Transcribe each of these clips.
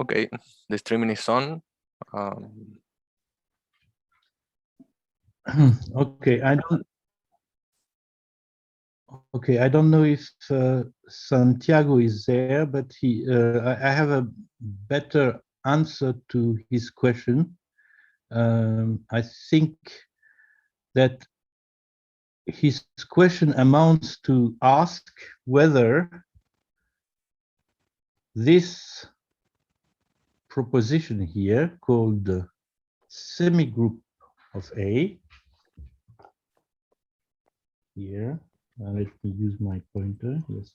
Okay, the streaming is on. Okay, I don't know if Santiago is there, but I have a better answer to his question. I think that his question amounts to ask whether this proposition here called the semigroup of A here, let me use my pointer, yes,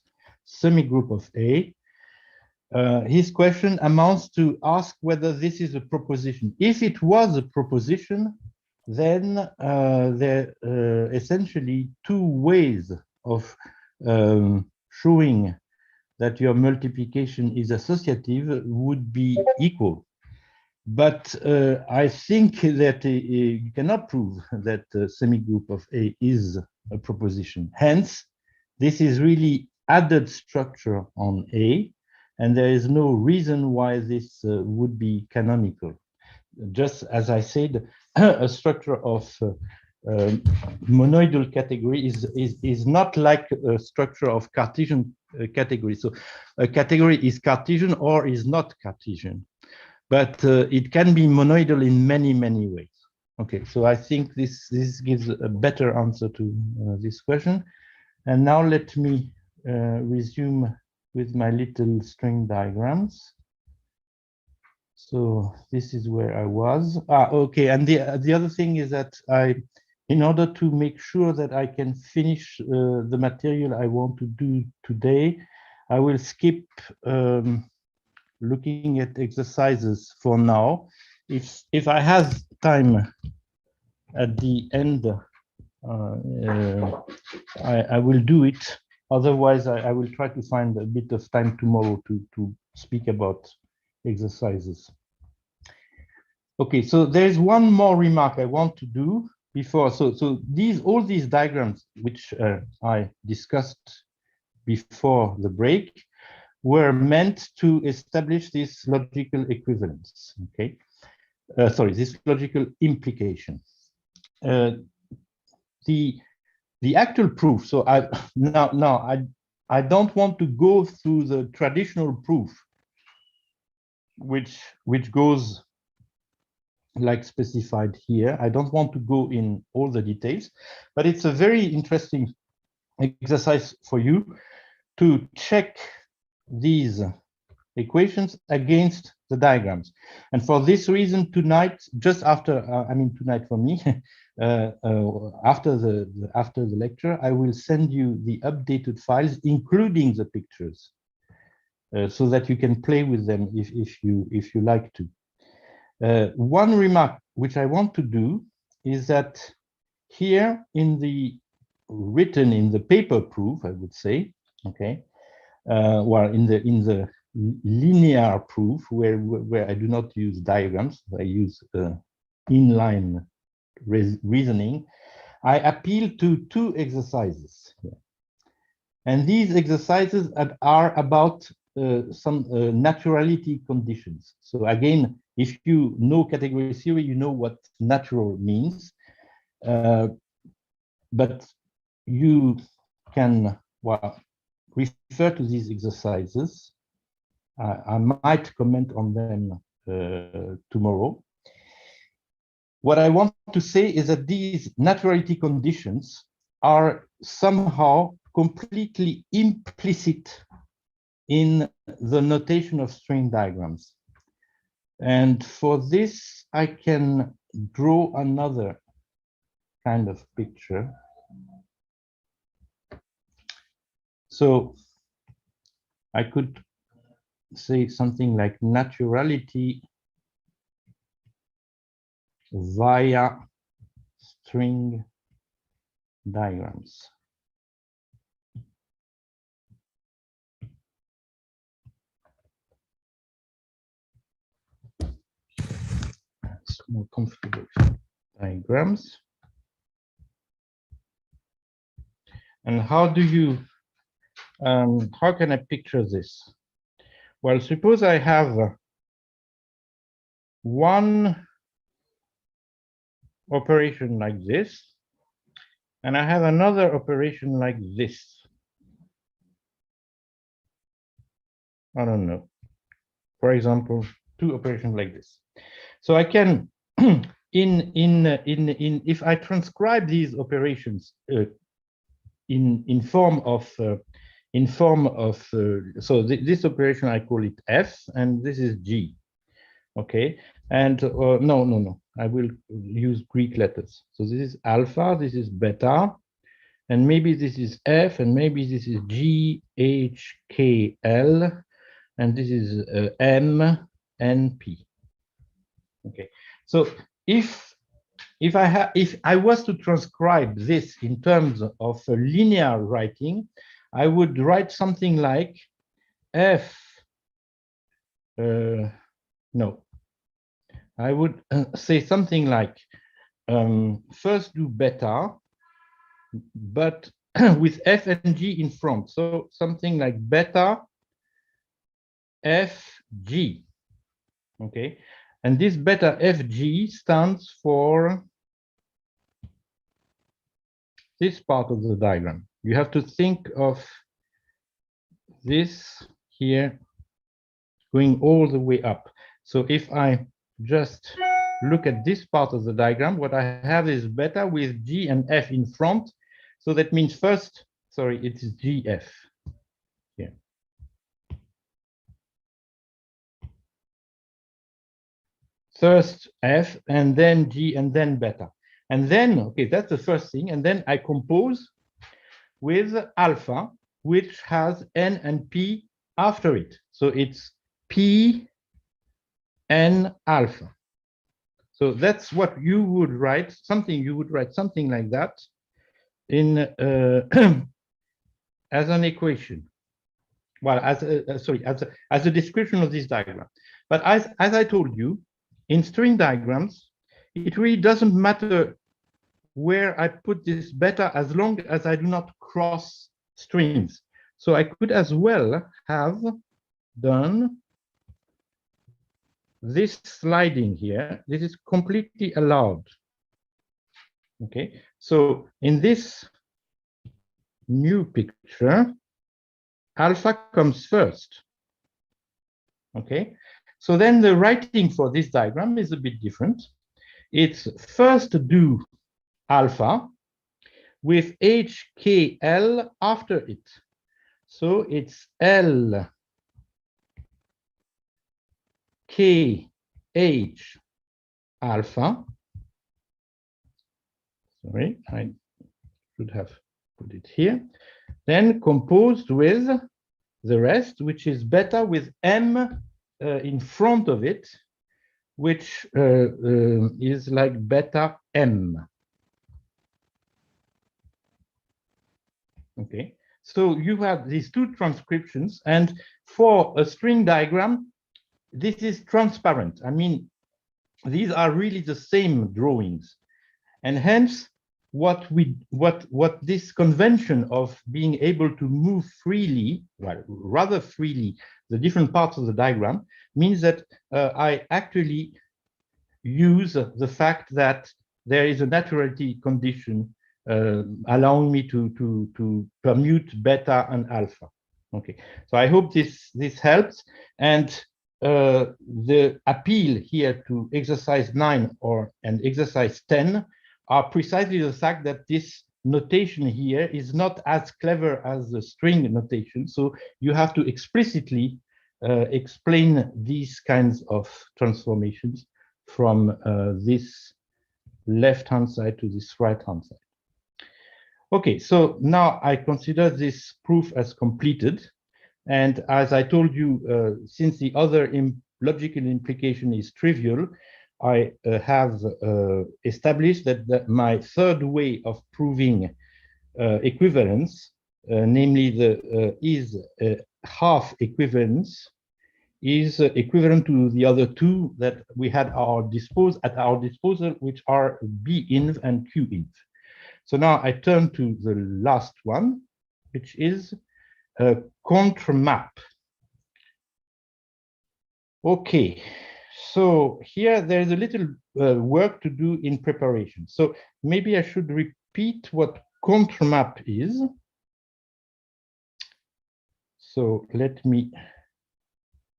semigroup of A. His question amounts to ask whether this is a proposition. If it was a proposition, then there are essentially two ways of showing that your multiplication is associative would be equal. But I think that you cannot prove that the semigroup of A is a proposition. Hence, this is really added structure on A, and there is no reason why this would be canonical. Just as I said, a structure of monoidal category is not like a structure of Cartesian category. So a category is Cartesian or is not Cartesian, but it can be monoidal in many, many ways. Okay, so I think this gives a better answer to this question. And now let me resume with my little string diagrams. So this is where I was. Okay, and the other thing is that in order to make sure that I can finish the material I want to do today, I will skip looking at exercises for now. If I have time at the end, I will do it. Otherwise, I will try to find a bit of time tomorrow to speak about exercises. Okay, so there's one more remark I want to do before. So all these diagrams which I discussed before the break were meant to establish this logical equivalence. Okay, sorry, this logical implication. The actual proof. So I don't want to go through the traditional proof, which goes like specified here. I don't want to go in all the details, but it's a very interesting exercise for you to check these equations against the diagrams. And for this reason, tonight, just after, tonight for me, after the lecture, I will send you the updated files, including the pictures, so that you can play with them if you like to. One remark which I want to do is that here written in the paper proof, I would say, okay, well, in the linear proof where I do not use diagrams, I use inline reasoning, I appeal to two exercises. And these exercises are about some naturality conditions. So again, if you know category theory, you know what natural means, but you can, well, refer to these exercises. I might comment on them tomorrow. What I want to say is that these naturality conditions are somehow completely implicit in the notation of string diagrams. And for this, I can draw another kind of picture. So I could say something like naturality via string diagrams. It's more comfortable. Diagrams. And how do you, how can I picture this? Well, suppose I have one operation like this, and I have another operation like this. I don't know. For example, two operations like this. So I can, if I transcribe these operations in form of so this operation I call it F, and this is G. Okay, and no, I will use Greek letters. So this is alpha, this is beta, and maybe this is F, and maybe this is G, H, K, L, and this is M, N, P. Okay, so if I was to transcribe this in terms of a linear writing, I would write something like F. No, I would say something like first do beta, but with F and G in front. So something like beta FG. Okay, and this beta FG stands for this part of the diagram. You have to think of this here going all the way up. So if I just look at this part of the diagram, what I have is beta with G and F in front. So that means first, sorry, it's GF here. First F and then G and then beta. And then, okay, that's the first thing. And then I compose with alpha, which has N and P after it. So it's P N alpha. So that's what you would write, you would write something like that in as an equation. Well, as a description of this diagram. But as I told you, in string diagrams, it really doesn't matter where I put this beta as long as I do not cross strings. So I could as well have done this sliding here. This is completely allowed. Okay, so in this new picture, alpha comes first. Okay, so then the writing for this diagram is a bit different. It's first do alpha with HKL after it. So it's L K H alpha. Sorry, I should have put it here. Then composed with the rest, which is beta with M in front of it, which is like beta M. Okay, so you have these two transcriptions, and for a string diagram, this is transparent. I mean, these are really the same drawings, and hence what this convention of being able to move freely, well, rather freely, the different parts of the diagram means that I actually use the fact that there is a naturality condition allowing me to permute beta and alpha. Okay, so I hope this helps. And the appeal here to exercise 9 and exercise 10 are precisely the fact that this notation here is not as clever as the string notation. So you have to explicitly explain these kinds of transformations from this left-hand side to this right-hand side. Okay, so now I consider this proof as completed. And as I told you, since the other logical implication is trivial, I have established that my third way of proving equivalence, namely the is half equivalence, is equivalent to the other two that we had at our disposal, which are binv and qinv. So now I turn to the last one, which is contrmap. Okay, So here there's a little work to do in preparation. So maybe I should repeat what contrmap is. So let me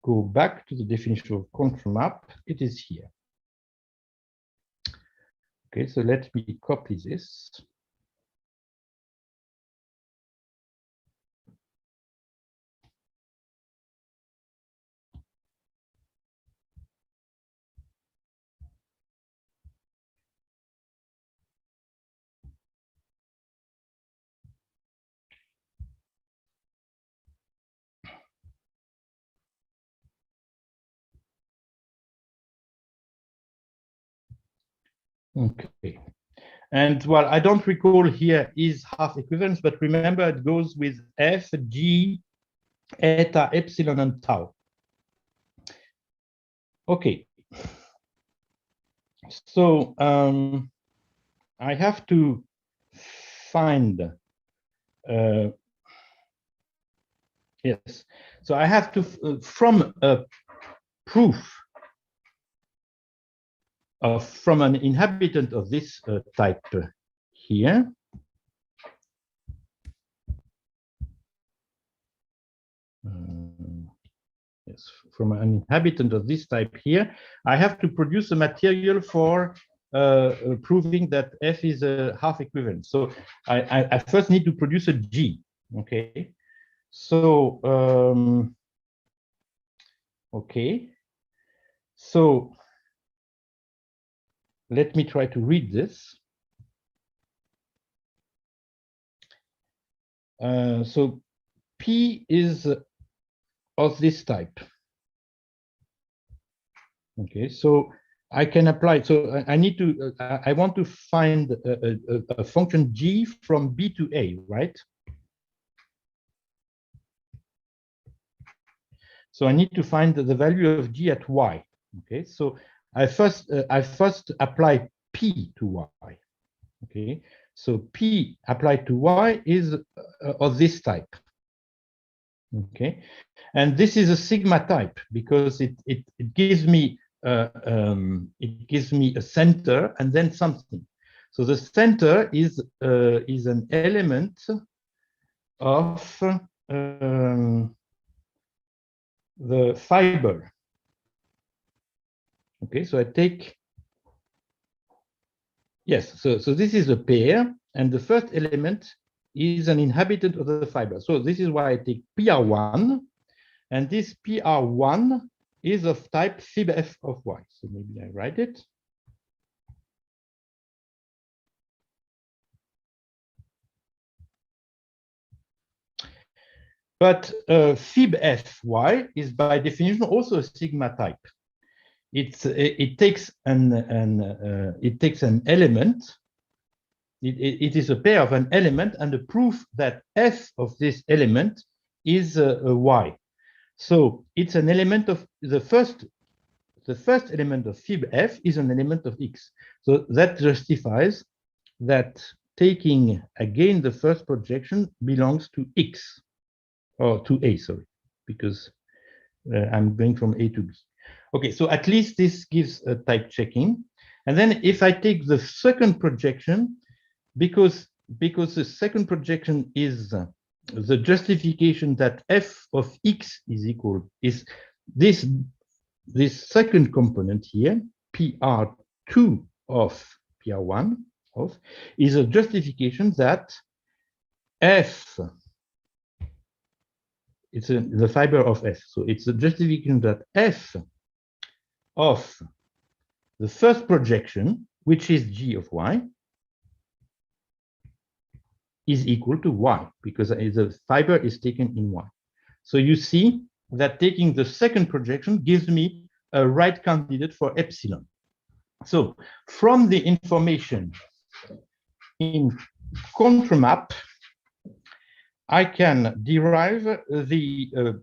go back to the definition of contrmap. It is here. Okay, so let me copy this. Okay. And well, I don't recall here is half equivalence, but remember it goes with F, G, eta, epsilon, and tau. Okay. So I have to find, yes. So I have to, from a proof from an inhabitant of this type here. Yes, from an inhabitant of this type here, I have to produce a material for proving that F is a half equivalent. So I first need to produce a G. Okay. So okay. So let me try to read this. So P is of this type. Okay, so I can apply. So I need to. I want to find a function G from B to A, right? So I need to find the value of G at Y. Okay, so I first apply P to Y. Okay, so P applied to Y is of this type. Okay, and this is a sigma type because it gives me a center and then something. So the center is an element of the fiber. Okay, so I take, yes, so this is a pair, and the first element is an inhabitant of the fiber. So this is why I take PR1, and this PR1 is of type fib_f of Y. So maybe I write it. But fib_f_y is by definition also a sigma type. It takes an element. It is a pair of an element and a proof that f of this element is a y. So it's an element of the first element of fib_f is an element of x. So that justifies that taking again the first projection belongs to x, or to A, sorry, because I'm going from A to B. Okay, so at least this gives a type checking. And then if I take the second projection, because the second projection is the justification that f of x is equal, is this second component here, PR2 of PR1 of, is a justification that f, it's the fiber of f. So it's a justification that f of the first projection, which is G of Y, is equal to Y, because the fiber is taken in Y. So you see that taking the second projection gives me a right candidate for epsilon. So from the information in contrmap, I can derive the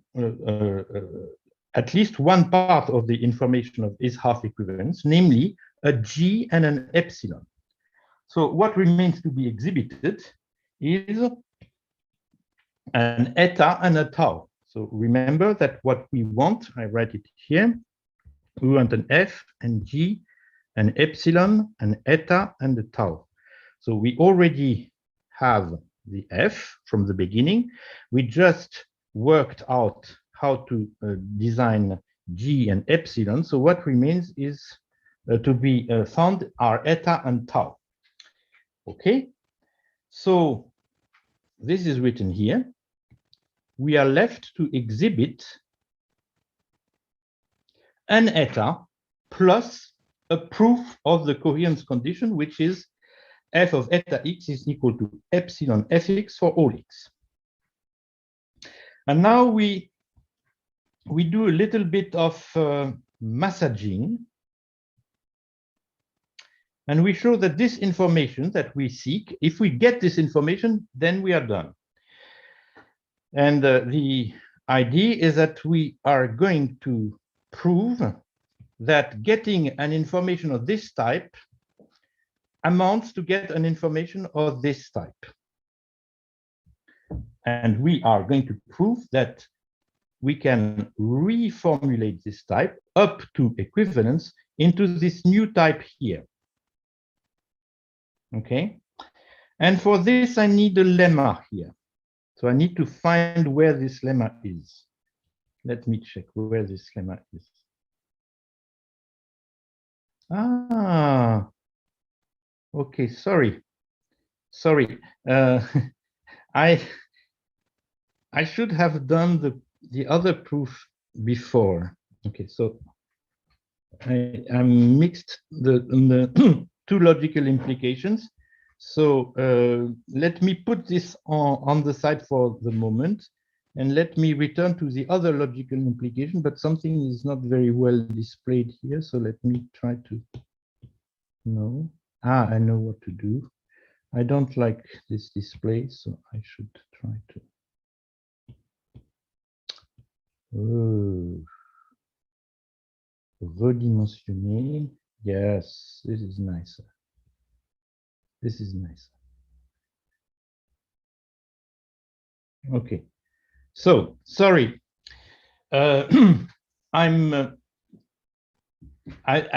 at least one part of the information of is half equivalence, namely a G and an epsilon. So what remains to be exhibited is an eta and a tau. So remember that what we want, I write it here, We want an F and G, an epsilon, an eta, and a tau. So we already have the F from the beginning. We just worked out how to design G and epsilon. So what remains is to be found are eta and tau. Okay, so this is written here. We are left to exhibit an eta plus a proof of the coherence condition, which is f of eta x is equal to epsilon fx for all x. And now we do a little bit of massaging, and we show that this information that we seek, if we get this information, then we are done. And the idea is that we are going to prove that getting an information of this type amounts to get an information of this type. And we are going to prove that we can reformulate this type up to equivalence into this new type here. Okay? And for this, I need a lemma here. So I need to find where this lemma is. Let me check where this lemma is. Ah, okay, sorry. I should have done the other proof before. Okay, so I mixed the two logical implications. So let me put this on the side for the moment, and let me return to the other logical implication, but something is not very well displayed here. So let me try to, no. I know what to do. I don't like this display, so I should try to. Redimensionner. Yes, this is nicer. This is nicer. Okay. So, sorry. I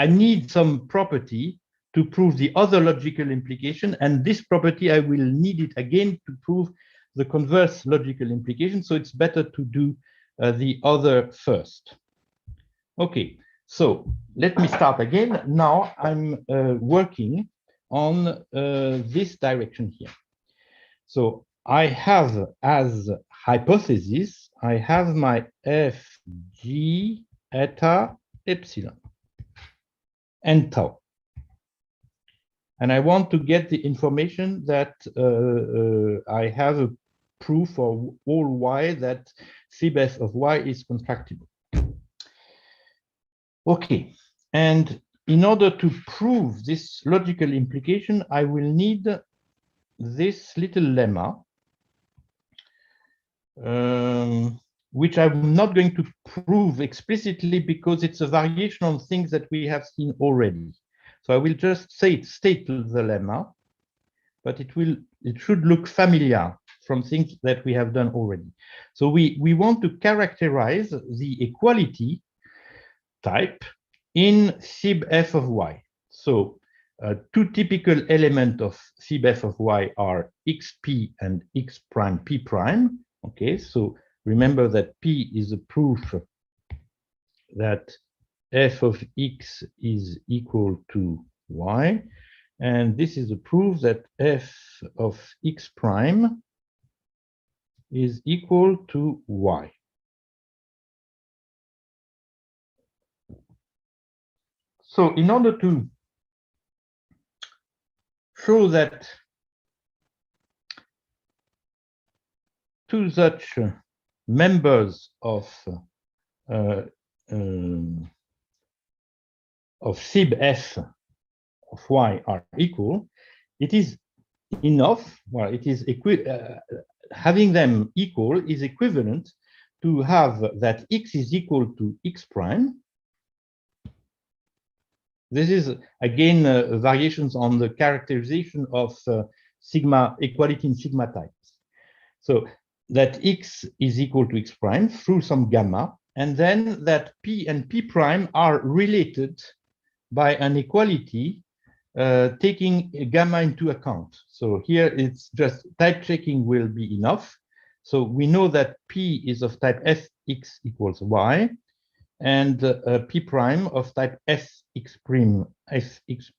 need some property to prove the other logical implication, and this property I will need it again to prove the converse logical implication, so it's better to do the other first. Okay, so let me start again. Now I'm working on this direction here. So I have as hypothesis, I have my f, g, eta, epsilon, and tau. And I want to get the information that I have a proof for all y that fib f of y is constructible. Okay, and in order to prove this logical implication, I will need this little lemma, which I'm not going to prove explicitly because it's a variation on things that we have seen already. So I will just state the lemma, but it should look familiar from things that we have done already. So we want to characterize the equality type in fib f of y. So two typical elements of fib f of y are xp and x prime p prime. Okay, so remember that p is a proof that f of x is equal to y, and this is a proof that f of x prime is equal to y. So in order to show that two such members of fib f of y are equal, it is enough, well, it is having them equal is equivalent to have that x is equal to x prime. This is, again, variations on the characterization of sigma equality in sigma types. So that x is equal to x prime through some gamma, and then that P and P prime are related by an equality taking gamma into account. So here it's just type checking will be enough. So we know that P is of type Fx equals Y, and P prime of type Fx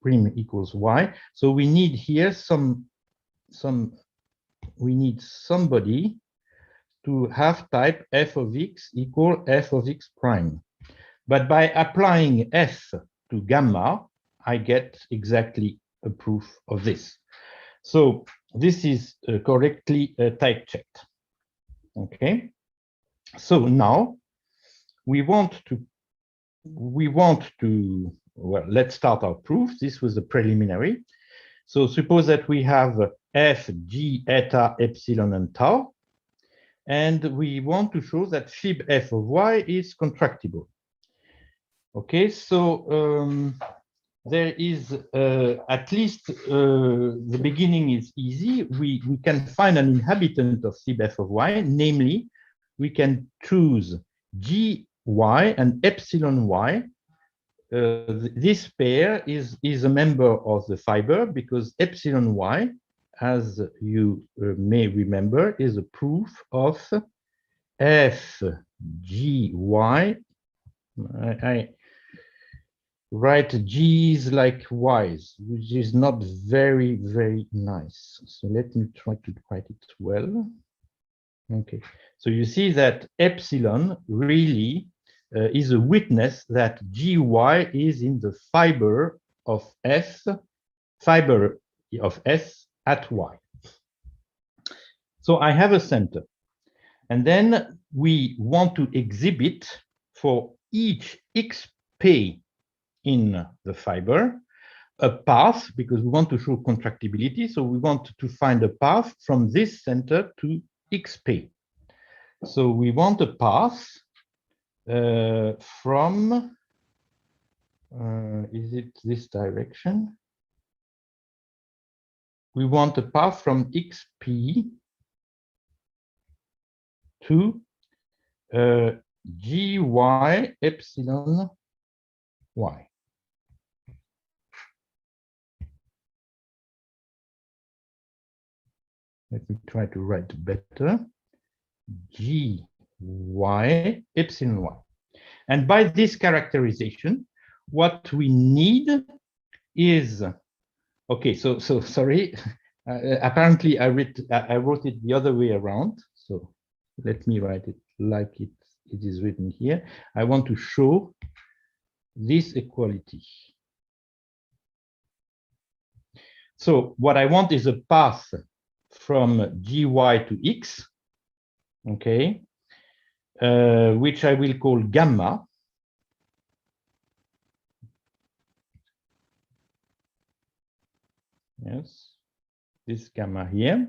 prime equals Y. So we need here we need somebody to have type f of x equal f of x prime. But by applying f to gamma, I get exactly a proof of this. So this is correctly type checked. Okay. So now we want to, well, let's start our proof. This was the preliminary. So suppose that we have f, g, eta, epsilon, and tau, and we want to show that fib f of y is contractible. Okay, so there is at least the beginning is easy. We can find an inhabitant of fib f of y, namely, we can choose g y and epsilon y. This pair is a member of the fiber because epsilon y, as you may remember, is a proof of f g y. I write g's like y's, which is not very, very nice. So let me try to write it well. Okay, so you see that epsilon really is a witness that gy is in the fiber of S at y. So I have a center. And then we want to exhibit for each xp in the fiber a path, because we want to show contractibility. So we want to find a path from this center to xp. So we want a path from, is it this direction? We want a path from xp to gy epsilon y. Let me try to write better. Gy epsilon y. And by this characterization, what we need is, okay, so sorry, apparently I wrote it the other way around. So let me write it like it is written here. I want to show this equality. So what I want is a path from gy to x, okay, which I will call gamma. Yes, this gamma here.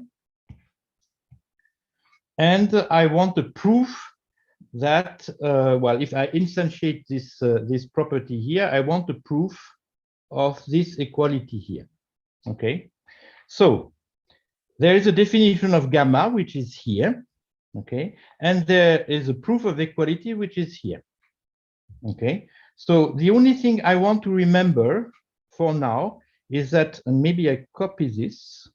And I want a proof that, well, if I instantiate this, this property here, I want a proof of this equality here. Okay, so there is a definition of gamma, which is here. Okay, and there is a proof of equality, which is here. Okay, so the only thing I want to remember for now is that, and maybe I copy this.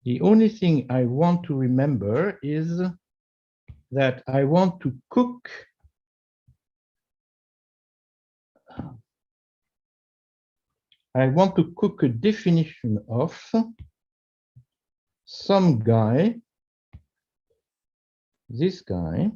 The only thing I want to remember is that I want to cook a definition of some guy, this guy,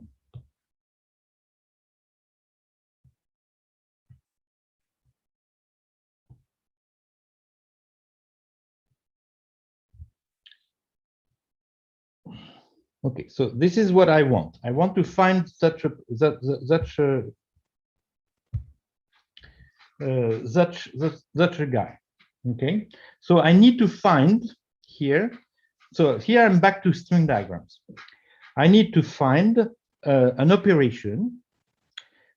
okay, so this is what I want. I want to find such a guy. Okay, so I need to find here. So here I'm back to string diagrams. I need to find an operation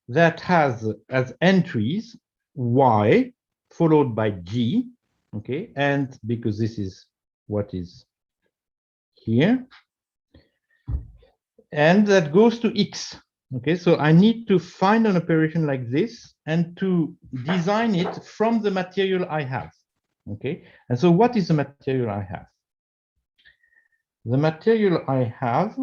that has as entries y followed by g. Okay, and because this is what is here, and that goes to x. Okay, so I need to find an operation like this and to design it from the material I have. Okay, and so what is the material I have? The material I have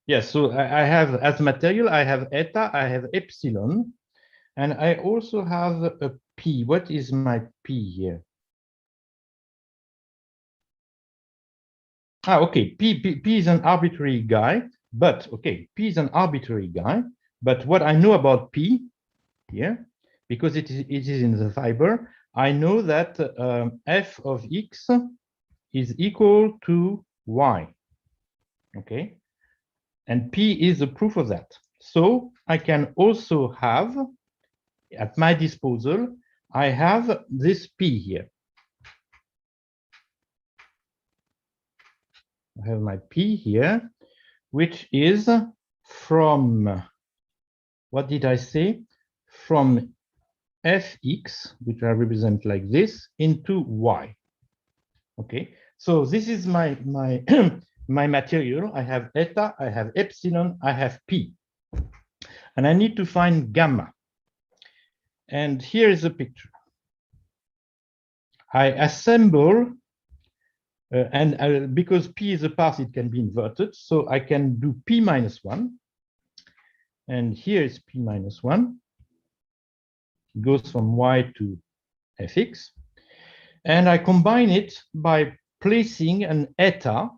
yes, so I have as material, I have eta, I have epsilon, and I also have a p. What is my p here? Ah, okay, P is an arbitrary guy, but okay, P is an arbitrary guy, but what I know about P here, because it is in the fiber, I know that f of x is equal to y, okay? And P is the proof of that. So I can also have, at my disposal, I have this P here. I have my P here, which is from, what did I say? From fx, which I represent like this, into y. Okay, so this is my my material. I have eta, I have epsilon, I have p, and I need to find gamma. And here is a picture. I assemble, because p is a path, it can be inverted, so I can do p minus 1. And here is p minus 1. It goes from y to fx. And I combine it by placing an eta,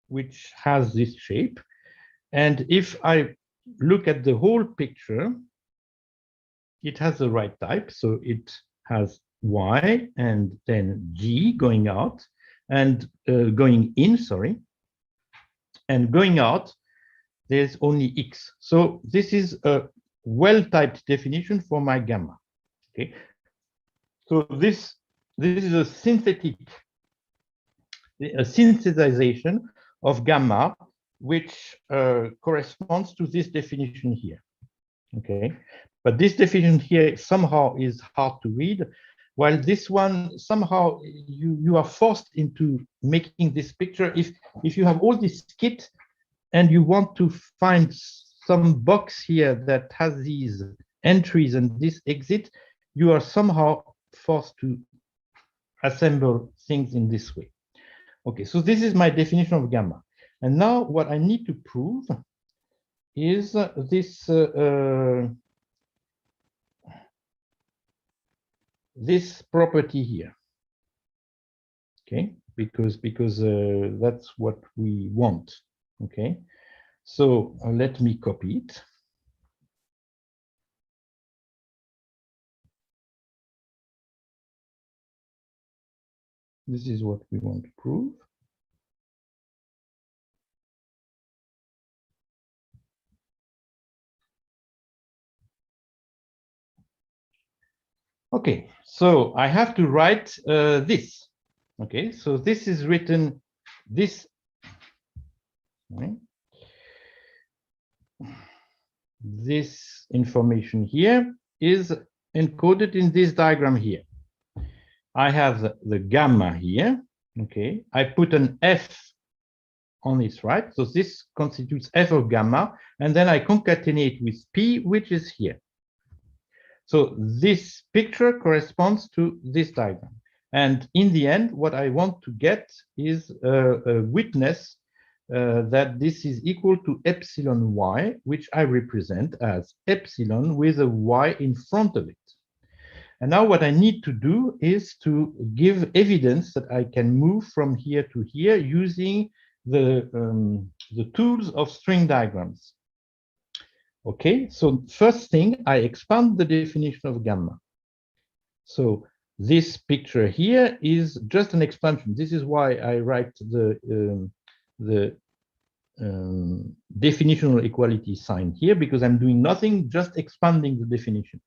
which has this shape. And if I look at the whole picture, it has the right type. So it has y and then g going out and going in, sorry. And going out, there's only x. So this is a well-typed definition for my gamma. Okay. So this is a synthesization of gamma, which corresponds to this definition here. Okay, but this definition here somehow is hard to read, while this one somehow you are forced into making this picture. If you have all this kit and you want to find some box here that has these entries and this exit, you are somehow forced to assemble things in this way. Okay, so this is my definition of gamma. And now what I need to prove is this property here. Okay, because that's what we want. Okay, so let me copy it. This is what we want to prove. Okay, so I have to write this. Okay, so this is written this. Right? This information here is encoded in this diagram here. I have the gamma here. Okay, I put an F on its right, so this constitutes F of gamma, and then I concatenate with P, which is here. So this picture corresponds to this diagram. And in the end, what I want to get is a witness that this is equal to epsilon y, which I represent as epsilon with a y in front of it. And now what I need to do is to give evidence that I can move from here to here using the tools of string diagrams. Okay, so first thing, I expand the definition of gamma. So this picture here is just an expansion. This is why I write the definitional equality sign here, because I'm doing nothing, just expanding the definition.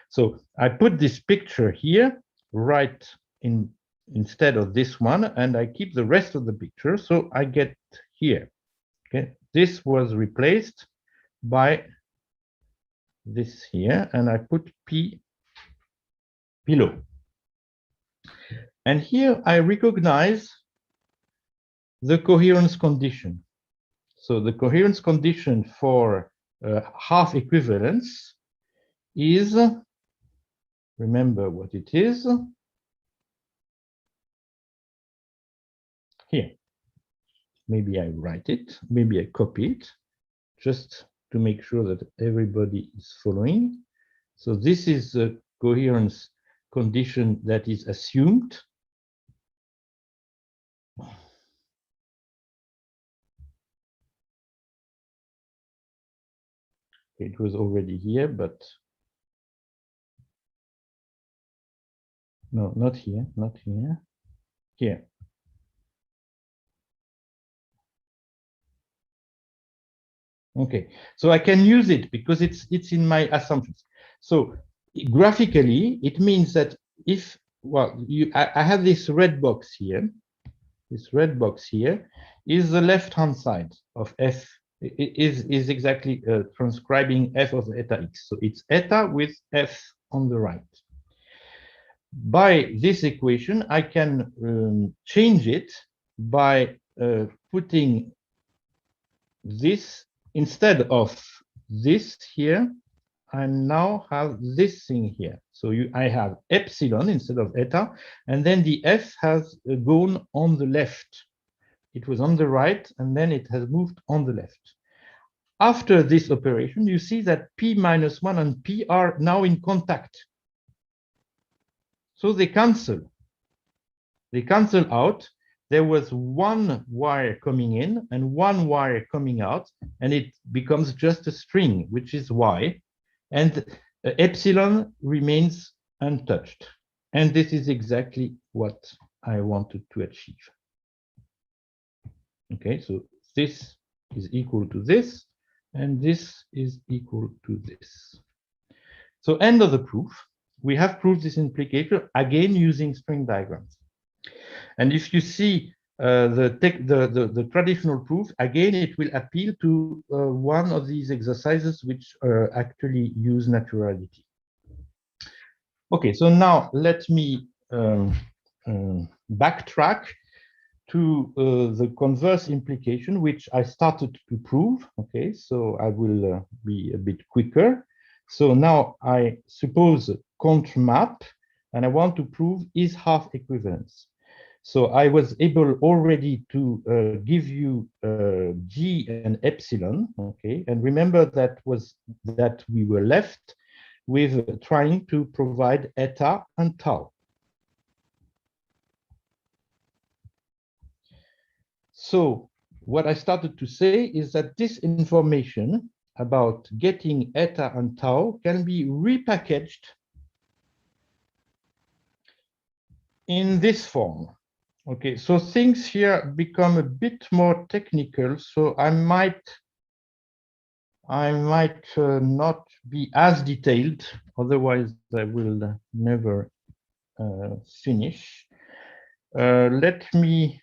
So I put this picture here right in instead of this one, and I keep the rest of the picture. So I get here. Okay, this was replaced by this here, and I put P below. And here I recognize the coherence condition. So the coherence condition for half equivalence is, remember what it is, here. Maybe I write it, maybe I copy it, just to make sure that everybody is following. So this is the coherence condition that is assumed. It was already here, but no, not here, not here, here. Okay, so I can use it because it's in my assumptions. So graphically, it means that if, well, I have this red box here. This red box here is the left-hand side of f. It is exactly transcribing f of eta x. So it's eta with f on the right. By this equation, I can change it by putting this instead of this here. I now have this thing here. So I have epsilon instead of eta, and then the f has gone on the left. It was on the right, and then it has moved on the left. After this operation, you see that p minus 1 and p are now in contact. So they cancel. They cancel out. There was one wire coming in and one wire coming out, and it becomes just a string, which is y. And epsilon remains untouched. And this is exactly what I wanted to achieve. Okay, so this is equal to this, and this is equal to this. So end of the proof. We have proved this implication, again, using string diagrams. And if you see the traditional proof, again, it will appeal to one of these exercises which actually use naturality. Okay, so now let me backtrack to the converse implication, which I started to prove. Okay, so I will be a bit quicker. So now I suppose contra map, and I want to prove is half equivalence. So I was able already to give you G and epsilon, okay? And remember that we were left with trying to provide eta and tau. So what I started to say is that this information about getting eta and tau can be repackaged in this form. Okay, so things here become a bit more technical, so I might not be as detailed, otherwise I will never finish. Let me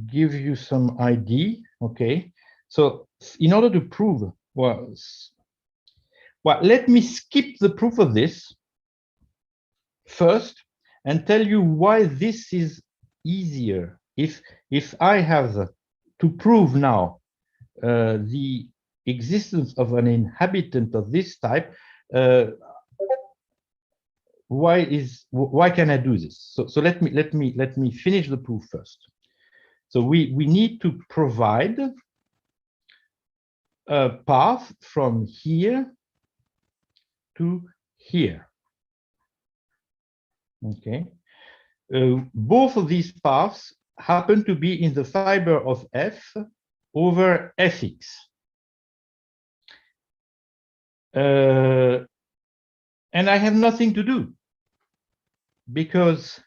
give you some idea. Okay, so in order to prove, well, let me skip the proof of this first and tell you why this is easier. If I have to prove now the existence of an inhabitant of this type, why can I do this? So let me finish the proof first. So we need to provide a path from here to here. Okay, both of these paths happen to be in the fiber of f over fx. And I have nothing to do, because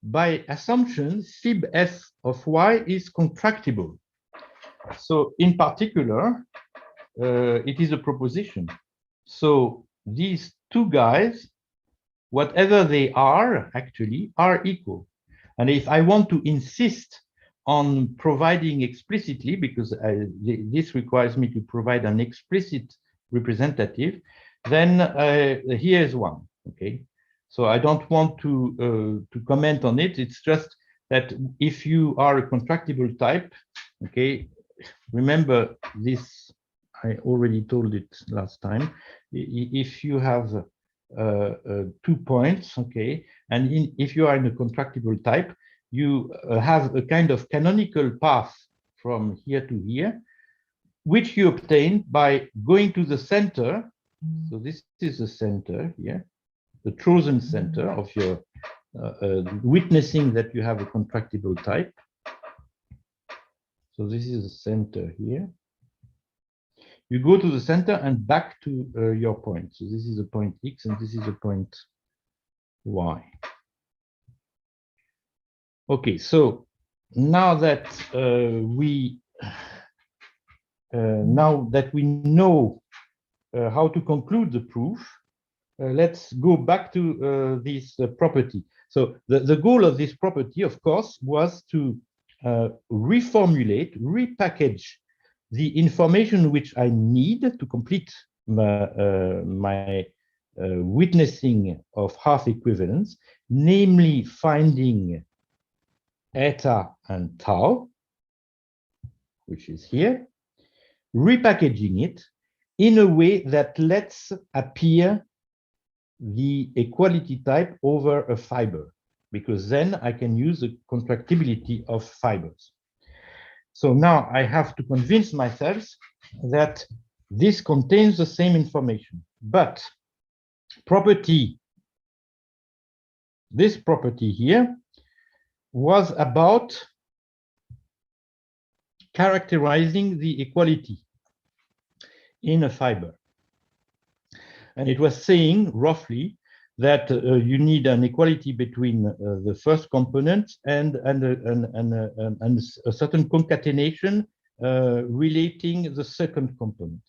by assumption, fib f of y is contractible. So in particular, it is a proposition. So these two guys, whatever they are, actually are equal. And if I want to insist on providing explicitly, because this requires me to provide an explicit representative, then here's one. Okay, So I don't want to comment on it. It's just that if you are a contractible type, okay, remember this, I already told it last time. If you have 2 points, okay, and if you are in a contractible type, you have a kind of canonical path from here to here, which you obtain by going to the center. So this is the center here, the chosen center of your witnessing that you have a contractible type. So this is the center here. You go to the center and back to your point. So this is a point X and this is a point Y. Okay, so now that we know how to conclude the proof, let's go back to this property. So the goal of this property, of course, was to reformulate, repackage the information which I need to complete my witnessing of half equivalence, namely finding eta and tau, which is here, repackaging it in a way that lets appear the equality type over a fiber, because then I can use the contractibility of fibers. So now I have to convince myself that this contains the same information, but this property here was about characterizing the equality in a fiber. And it was saying roughly that you need an equality between the first component and a certain concatenation relating the second component.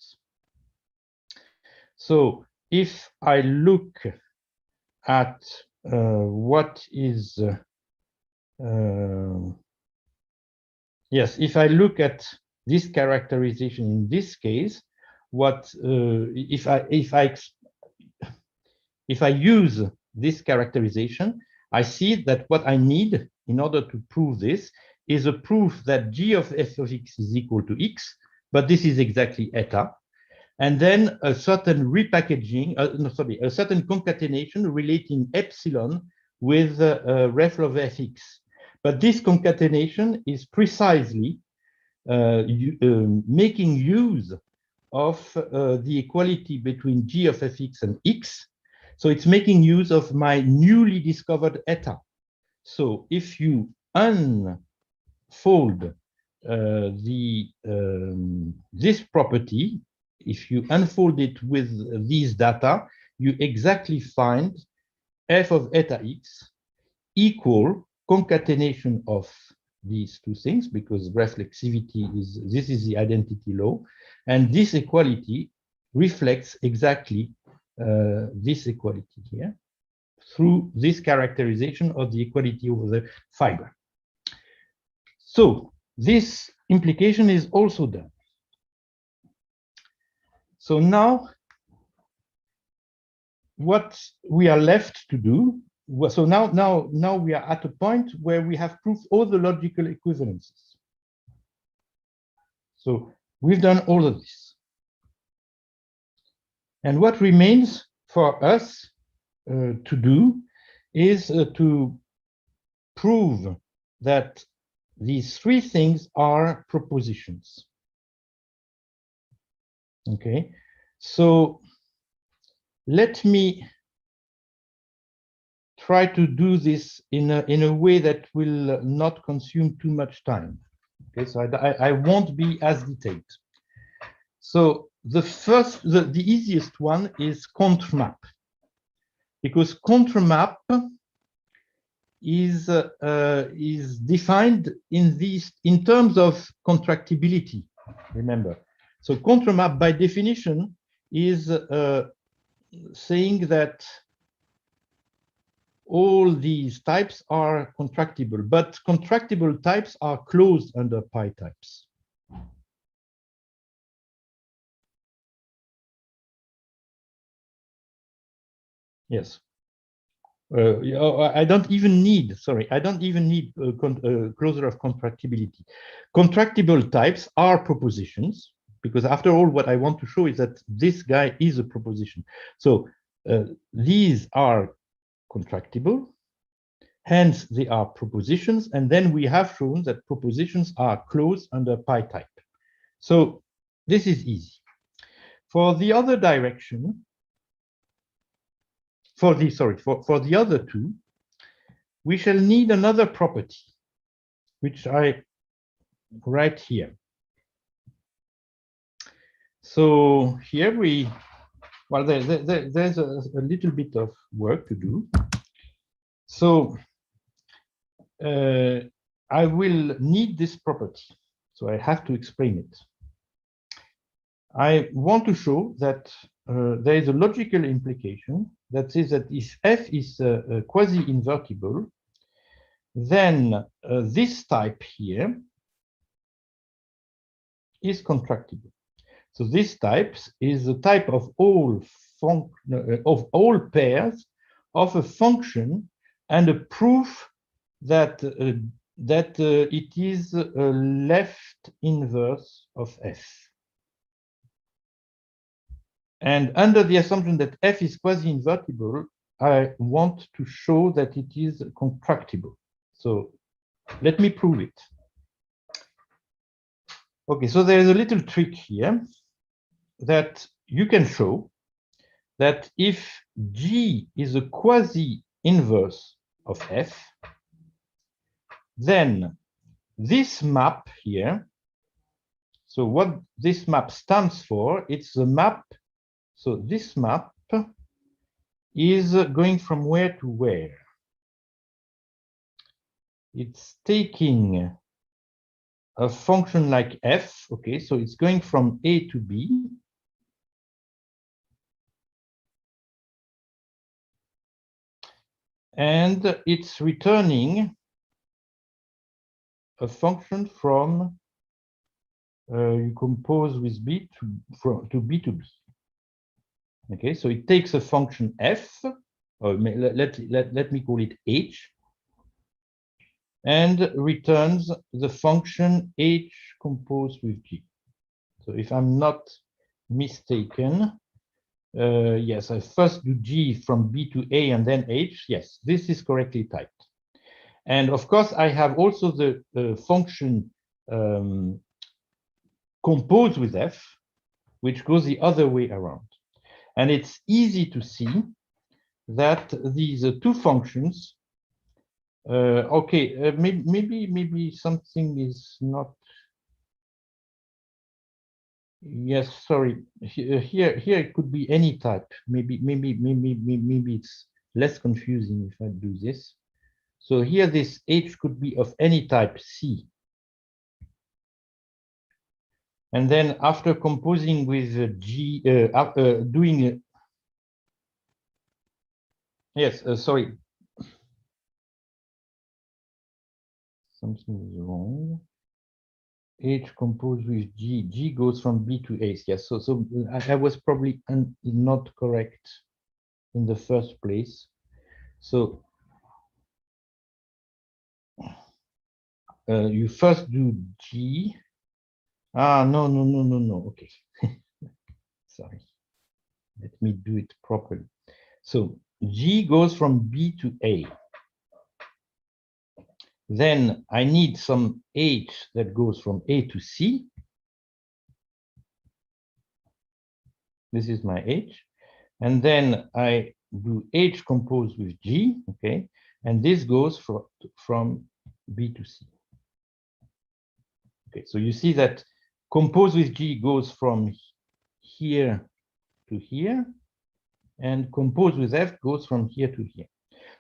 So if I look at what is yes, if I look at this characterization in this case, what if I use this characterization, I see that what I need in order to prove this is a proof that g of f of x is equal to x, but this is exactly eta, and then a certain repackaging, a certain concatenation relating epsilon with ref of fx. But this concatenation is precisely making use of the equality between g of fx and x. So it's making use of my newly discovered eta. So if you unfold this property, if you unfold it with these data, you exactly find f of eta x equal concatenation of these two things, because reflexivity this is the identity law, and this equality reflects exactly this equality here through this characterization of the equality over the fiber. So this implication is also done. So now what we are left to do, so now we are at a point where we have proved all the logical equivalences. So we've done all of this. And what remains for us to do is to prove that these three things are propositions. Okay, so let me try to do this in a way that will not consume too much time. Okay, so I won't be as detailed. So the easiest one is contrmap, because contrmap is defined in terms of contractibility. Remember, so contrmap by definition is saying that all these types are contractible, but contractible types are closed under pi types. Yes. I don't even need, sorry, I don't even need a closure of contractibility. Contractible types are propositions, because after all, what I want to show is that this guy is a proposition. So these are contractible, hence they are propositions, and then we have shown that propositions are closed under pi type. So this is easy. For the other direction, for the other two, we shall need another property, which I write here. So here well, there's a little bit of work to do. So I will need this property. So I have to explain it. I want to show that there is a logical implication that says that if F is quasi-invertible, then this type here is contractible. So this type is the type of all pairs of a function and a proof that it is a left inverse of F. And under the assumption that F is quasi-invertible, I want to show that it is contractible. So let me prove it. Okay, so there is a little trick here that you can show that if G is a quasi-inverse of F, then this map here, so what this map stands for, it's the map. So this map is going from where to where? It's taking a function like F, okay, so it's going from A to B. And it's returning a function from you compose with B to B to B. Okay, so it takes a function F, or let me call it H, and returns the function H composed with G. So if I'm not mistaken, yes, I first do G from B to A and then H. Yes, this is correctly typed. And of course, I have also the function composed with F, which goes the other way around. And it's easy to see that these two functions, okay, maybe something is not. Yes, sorry. Here it could be any type. Maybe it's less confusing if I do this. So here this H could be of any type C. And then after composing with G, doing yes, sorry. Something is wrong. H composed with G. G goes from B to A. Yes, so I was probably not correct in the first place. So you first do G. Ah, no. Okay. Sorry. Let me do it properly. So G goes from B to A. Then I need some H that goes from A to C. This is my H. And then I do H composed with G, okay? And this goes from B to C. Okay, so you see that composed with G goes from here to here, and composed with F goes from here to here.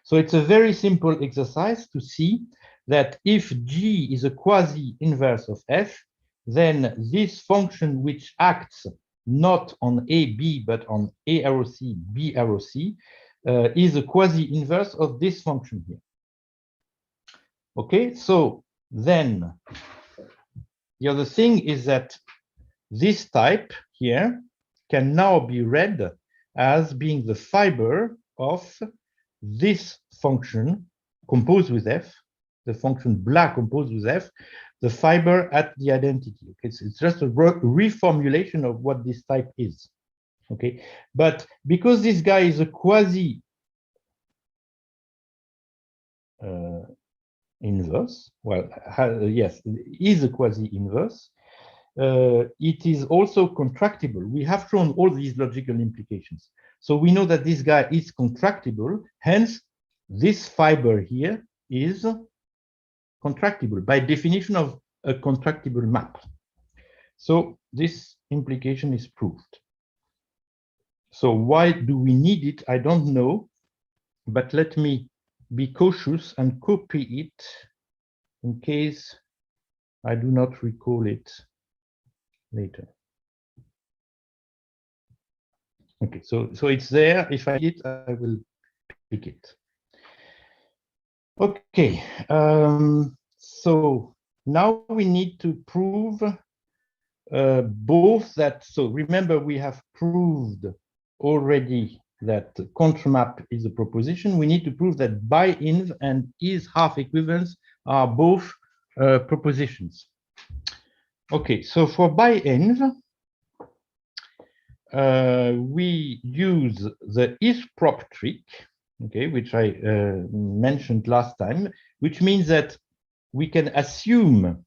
So it's a very simple exercise to see that if G is a quasi-inverse of F, then this function which acts not on A, B, but on A arrow C, B arrow C, is a quasi-inverse of this function here. Okay, so then the other thing is that this type here can now be read as being the fiber of this function composed with f, the function blah composed with f, the fiber at the identity. Okay, it's just a reformulation of what this type is. Okay, but because this guy is a quasi inverse, well, yes, is a quasi inverse. It is also contractible. We have shown all these logical implications. So we know that this guy is contractible, hence this fiber here is contractible by definition of a contractible map. So this implication is proved. So why do we need it? I don't know, but let me be cautious and copy it in case I do not recall it later. Okay, so it's there. If I need it, I will pick it. Okay, so now we need to prove both that. So remember, we have proved already that contramap is a proposition. We need to prove that bi-inv and is half equivalence are both propositions. Okay, so for bi-inv, we use the is-prop trick, okay, which I mentioned last time, which means that we can assume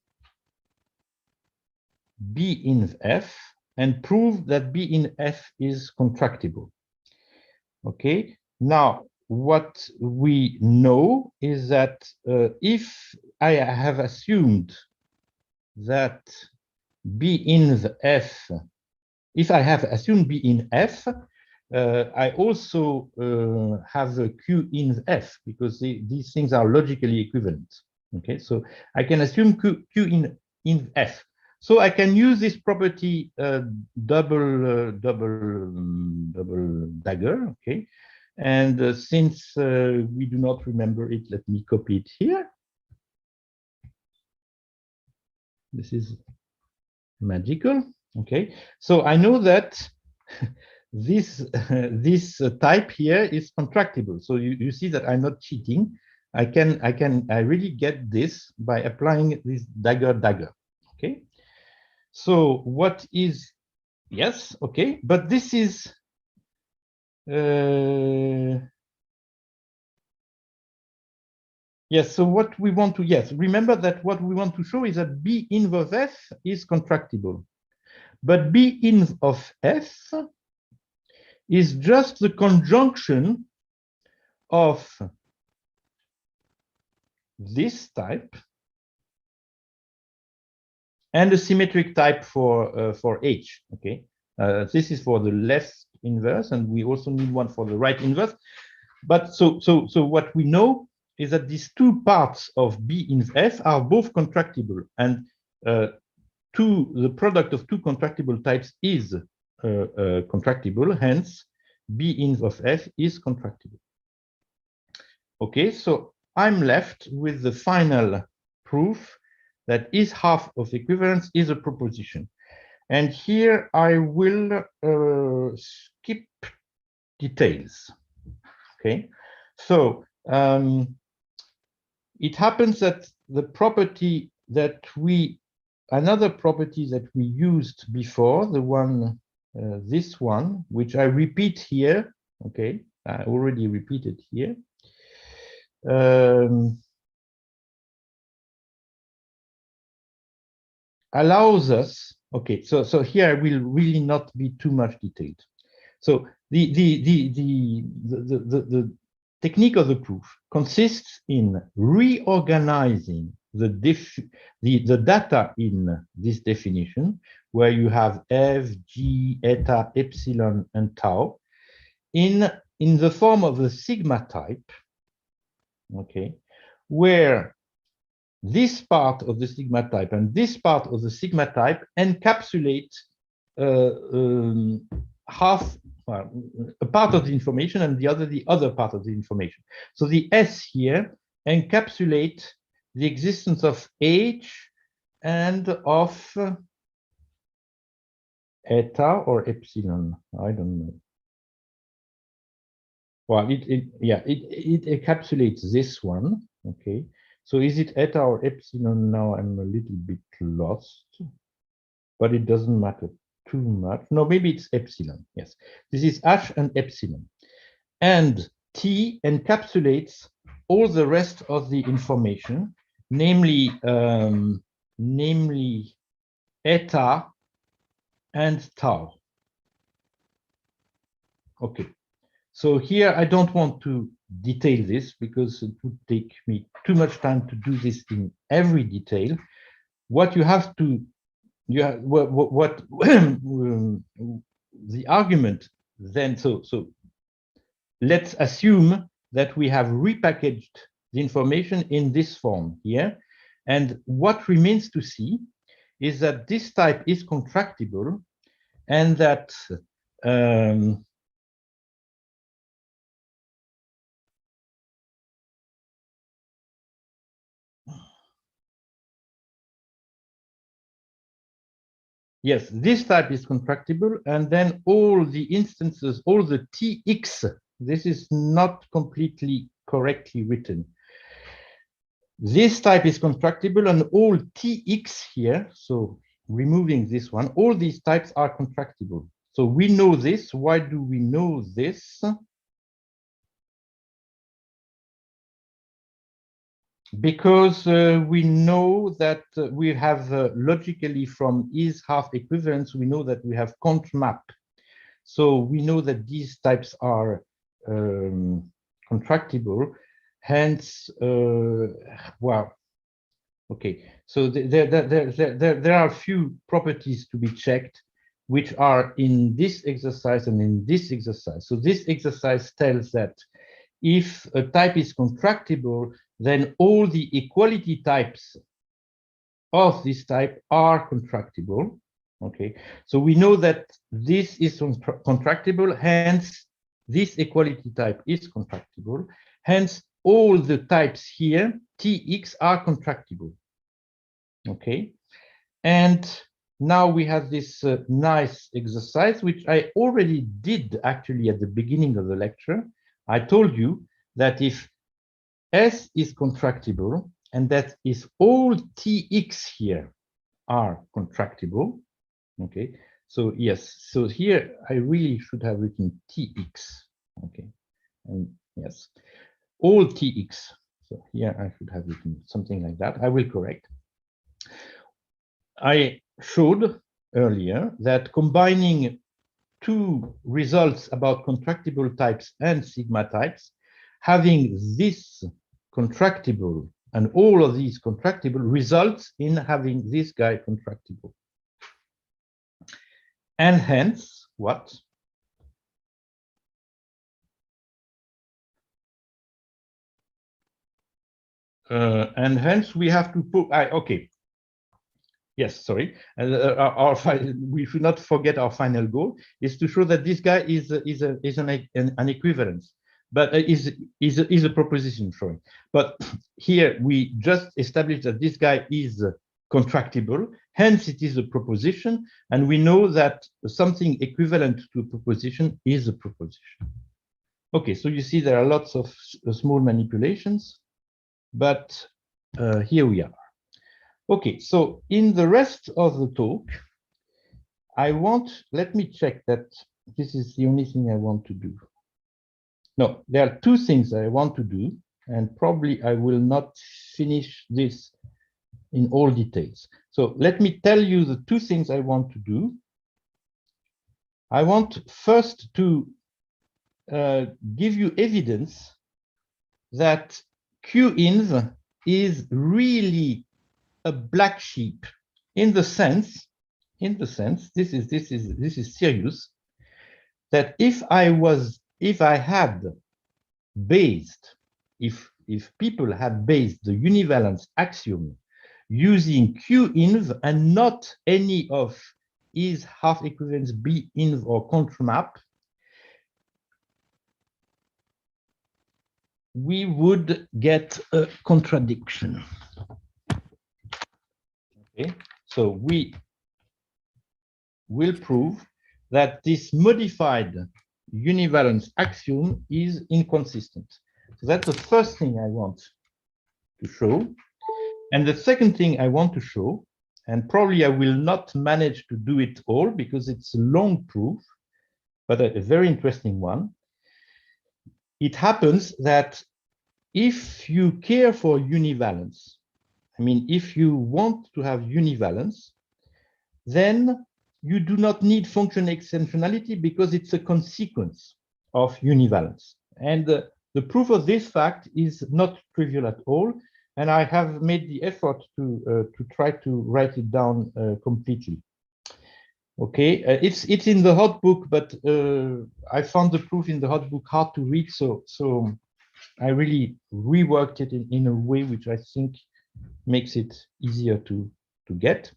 B in F and prove that B in F is contractible. Okay, now what we know is that if I have assumed that B in F, if I have assumed B in F, I also have a Q in F because these things are logically equivalent. Okay, so I can assume Q in F. So I can use this property double dagger. Okay, and since we do not remember it, let me copy it here. This is magical. Okay, so I know that this type here is contractible. So you see that I'm not cheating. I really get this by applying this dagger. Okay, so what is, yes, okay, but this is yes, so what we want to, yes, remember that what we want to show is that B inv of F is contractible. But B inv of F is just the conjunction of this type and a symmetric type for H. Okay, this is for the left inverse, and we also need one for the right inverse. But so what we know is that these two parts of B inv F are both contractible, and the product of two contractible types is contractible. Hence, B inv of F is contractible. Okay, so I'm left with the final proof that is half of equivalence is a proposition. And here I will skip details. Okay, so it happens that the property that another property that we used before, the one, this one, which I repeat here, okay, I already repeated here. Allows us, okay, so here I will really not be too much detailed. So the technique of the proof consists in reorganizing the data in this definition, where you have F, G, eta, epsilon, and tau, in the form of a sigma type, okay, where this part of the sigma type and this part of the sigma type encapsulate a part of the information and the other part of the information. So the S here encapsulate the existence of H and of eta or epsilon. I don't know. Well, it encapsulates this one. Okay. So is it eta or epsilon? Now I'm a little bit lost, but it doesn't matter too much. No, maybe it's epsilon. Yes, this is H and epsilon. And T encapsulates all the rest of the information, namely eta and tau. Okay. So here, I don't want to detail this because it would take me too much time to do this in every detail. What you have to, what the argument then, so let's assume that we have repackaged the information in this form here. And what remains to see is that this type is contractible and that yes, this type is contractible, and then all the instances, all the Tx, this is not completely correctly written. This type is contractible, and all Tx here, so removing this one, all these types are contractible. So we know this. Why do we know this? Because we know that we have logically from is half equivalence, we know that we have cont map. So we know that these types are contractible. Hence, well, okay. So there are a few properties to be checked, which are in this exercise and in this exercise. So this exercise tells that if a type is contractible, then all the equality types of this type are contractible. Okay, so we know that this is contractible, hence this equality type is contractible, hence all the types here, Tx, are contractible. Okay, and now we have this nice exercise, which I already did actually at the beginning of the lecture. I told you that if S is contractible, and that is all Tx here are contractible. Okay, so yes, so here I really should have written Tx. Okay, and yes, all Tx. So here I should have written something like that. I will correct. I showed earlier that combining two results about contractible types and sigma types, having this contractible and all of these contractible results in having this guy contractible. And hence, what? And hence we have to put, okay. Yes, sorry. We should not forget our final goal is to show that this guy is an equivalence, but is a proposition, sorry. But here we just established that this guy is contractible, hence it is a proposition, and we know that something equivalent to a proposition is a proposition. Okay, so you see there are lots of small manipulations, but here we are. Okay, so in the rest of the talk, let me check that this is the only thing I want to do. No, there are two things I want to do, and probably I will not finish this in all details. So let me tell you the two things I want to do. I want first to give you evidence that QInv is really a black sheep in the sense this is serious, that if people had based the univalence axiom using QInv and not any of is half equivalence BInv or contramap, we would get a contradiction. Okay, so we will prove that this modified univalence axiom is inconsistent. So that's the first thing I want to show. And the second thing I want to show, and probably I will not manage to do it all because it's a long proof, but a very interesting one. It happens that if you care for univalence, I mean, if you want to have univalence, then you do not need function extensionality because it's a consequence of univalence. And the proof of this fact is not trivial at all. And I have made the effort to try to write it down completely. Okay, it's in the hot book, but I found the proof in the hot book hard to read, so I really reworked it in a way which I think makes it easier to get.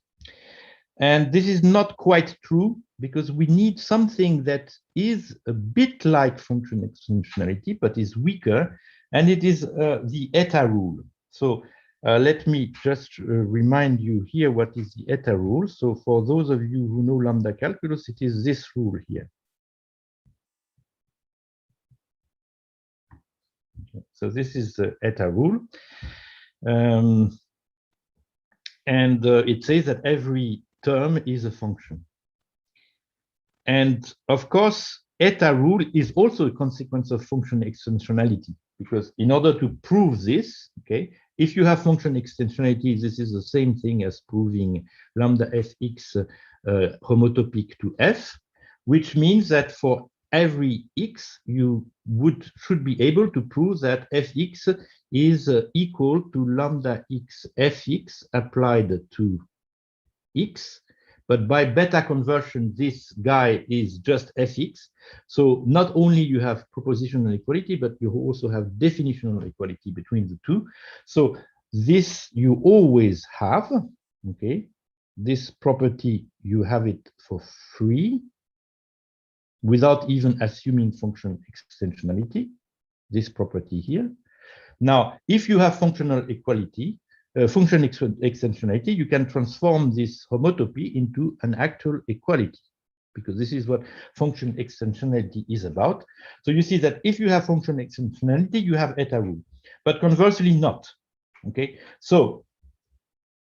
And this is not quite true because we need something that is a bit like function extensionality, but is weaker, and it is the eta rule. So let me just remind you here what is the eta rule. So for those of you who know lambda calculus, it is this rule here. So this is the eta rule. And it says that every term is a function. And of course, eta rule is also a consequence of function extensionality, because in order to prove this, okay, if you have function extensionality, this is the same thing as proving lambda fx homotopic to f, which means that for every x, you should be able to prove that fx is equal to lambda x fx applied to x, but by beta conversion, this guy is just fx. So not only you have propositional equality, but you also have definitional equality between the two. So this you always have, okay? This property, you have it for free without even assuming function extensionality, this property here. Now, if you have functional equality, function extensionality, you can transform this homotopy into an actual equality, because this is what function extensionality is about. So you see that if you have function extensionality, you have eta rule, but conversely not. Okay, so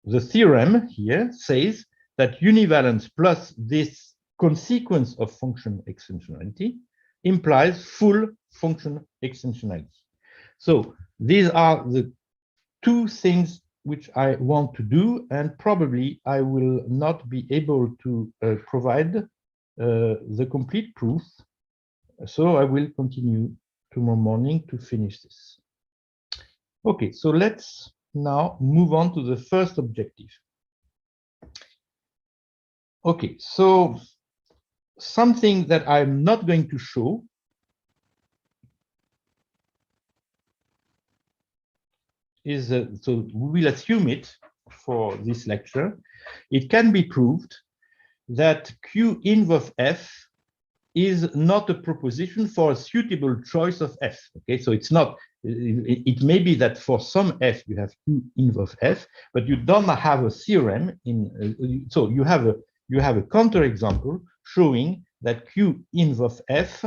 the theorem here says that univalence plus this consequence of function extensionality implies full function extensionality. So these are the two things which I want to do, and probably I will not be able to provide the complete proof. So I will continue tomorrow morning to finish this. Okay, so let's now move on to the first objective. Okay, so something that I'm not going to show is, so we will assume it for this lecture. It can be proved that Q inv of f is not a proposition for a suitable choice of f. Okay, so it's not, it may be that for some f you have Q inv of f, but you don't have a theorem in, so you have a counterexample showing that Q inv of f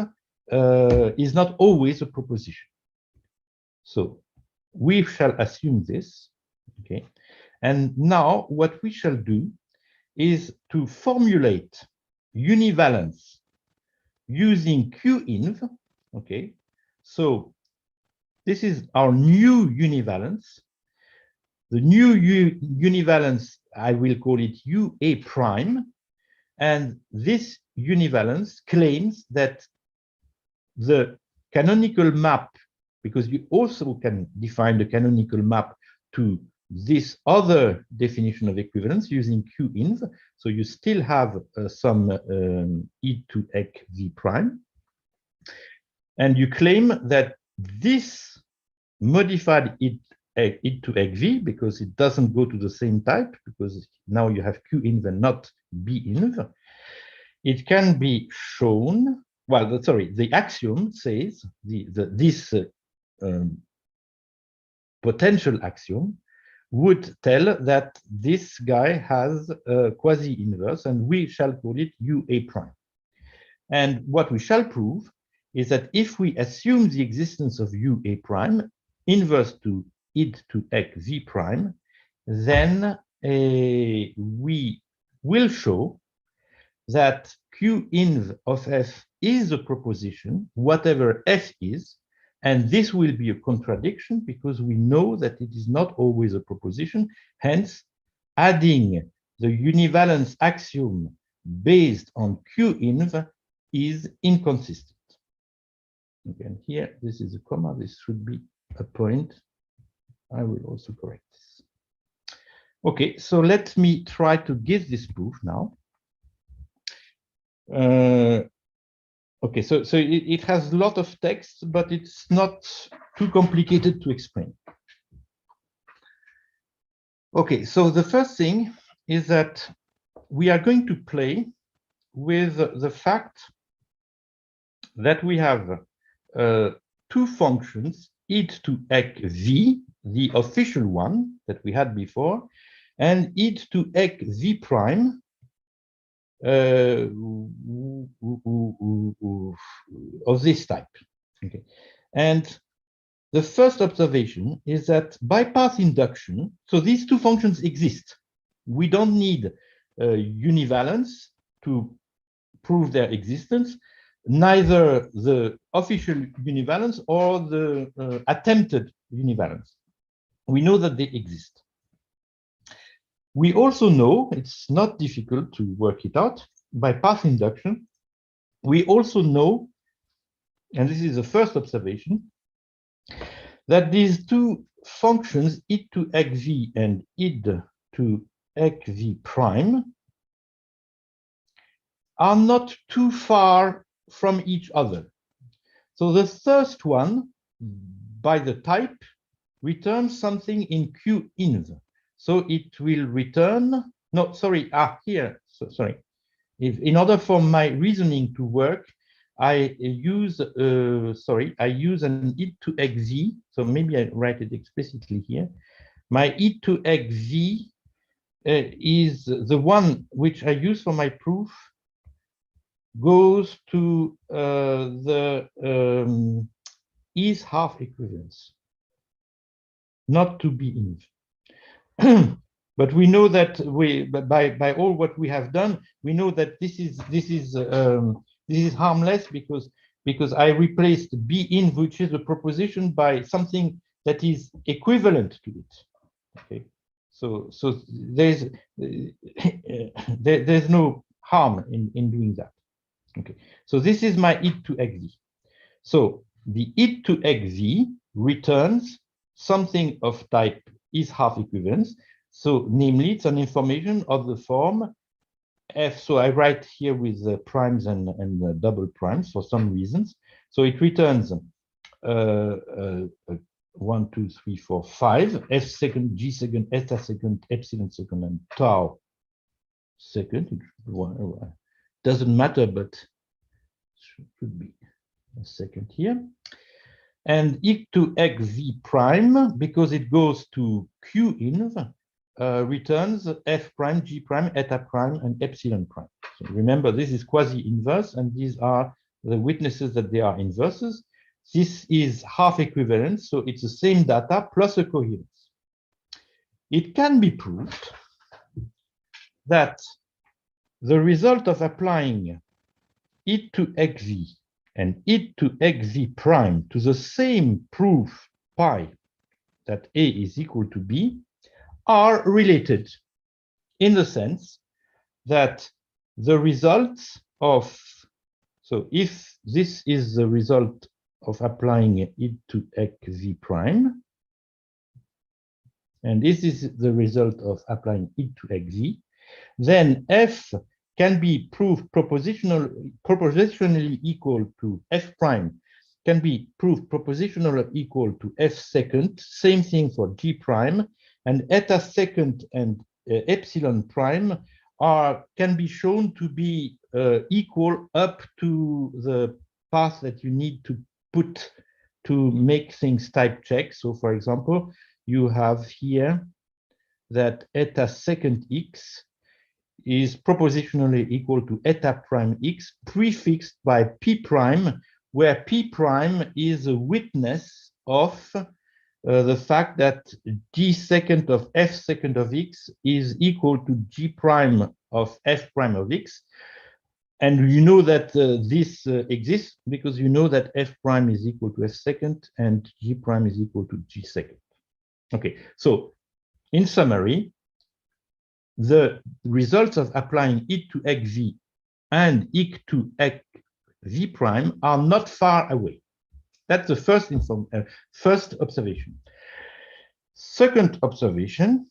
is not always a proposition. So we shall assume this, okay? And now what we shall do is to formulate univalence using QInv, okay? So this is our new univalence. The new univalence, I will call it UA prime. And this univalence claims that the canonical map, because you also can define the canonical map to this other definition of equivalence using QInv. So you still have some e to ec v prime. And you claim that this modified e to ec v, because it doesn't go to the same type, because now you have QInv and not binv, it can be shown, well, sorry, the axiom says, this potential axiom would tell that this guy has a quasi-inverse, and we shall call it UA prime. And what we shall prove is that if we assume the existence of UA prime inverse to id to ec v prime, then we will show that Q_inv of f is a proposition, whatever f is, and this will be a contradiction because we know that it is not always a proposition. Hence, adding the univalence axiom based on Q_inv is inconsistent. Again, here, this is a comma, this should be a point. I will also correct this. Okay, so let me try to give this proof now. Okay, so it has a lot of text, but it's not too complicated to explain. Okay, so the first thing is that we are going to play with the fact that we have two functions, id to ec v, the official one that we had before, and id to ec v prime of this type. Okay, and the first observation is that by path induction, so these two functions exist. We don't need univalence to prove their existence, neither the official univalence or the attempted univalence. We know that they exist. We also know, it's not difficult to work it out, by path induction, we also know, and this is the first observation, that these two functions, id to ec v and id to ec v prime, are not too far from each other. So the first one, by the type, returns something in Q_inv. So it will return, no, sorry, here, sorry. If in order for my reasoning to work, I use, I use an id to ec v. So maybe I write it explicitly here. My id to ec v is the one which I use for my proof, goes to the is half equivalence, not to be inv. But we know that by all what we have done, we know that this is harmless because I replaced b inv, which is a proposition, by something that is equivalent to it. Okay, so there's no harm in doing that. Okay, so this is my id to ec v. So the id to ec v returns something of type is half equivalence. So namely, it's an information of the form f. So I write here with primes and double primes for some reasons. So it returns 1, 2, 3, 4, 5, f second, g second, eta second, epsilon second, and tau second. It doesn't matter, but should be a second here. And id to ec v prime, because it goes to Q_inv, returns f prime, g prime, eta prime, and epsilon prime. So remember, this is quasi-inverse, and these are the witnesses that they are inverses. This is half equivalence, so it's the same data plus a coherence. It can be proved that the result of applying id to ec v and id to ec v prime to the same proof pi, that A is equal to B, are related in the sense that the results of, so if this is the result of applying id to ec v prime, and this is the result of applying id to ec v, then f can be proved propositionally equal to f prime, can be proved propositionally equal to f second, same thing for g prime, and eta second and epsilon prime can be shown to be equal up to the path that you need to put to make things type check. So for example, you have here that eta second x is propositionally equal to eta prime x prefixed by p prime where P prime is a witness of the fact that G second of F second of X is equal to G prime of F prime of X. And you know that this exists because you know that F prime is equal to F second and G prime is equal to G second. Okay, so in summary, the results of applying E to X V and E to X V prime are not far away. That's the first observation. Second observation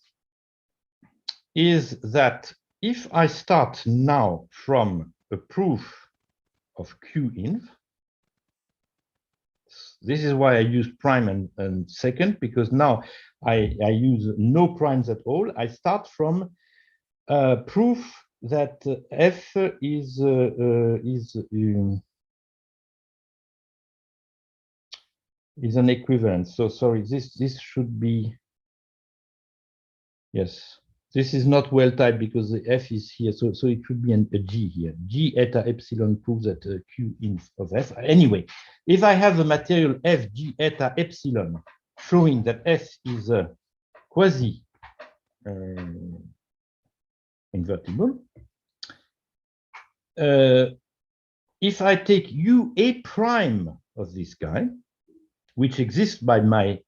is that if I start now from a proof of QInv, this is why I use prime and second, because now I use no primes at all. I start from proof that F is an equivalence. So sorry, this should be, yes, this is not well typed because the F is here. So it should be a G here. G eta epsilon proves that Q inf of F. Anyway, if I have a material F G eta epsilon showing that F is a quasi invertible, if I take UA prime of this guy, which exists by my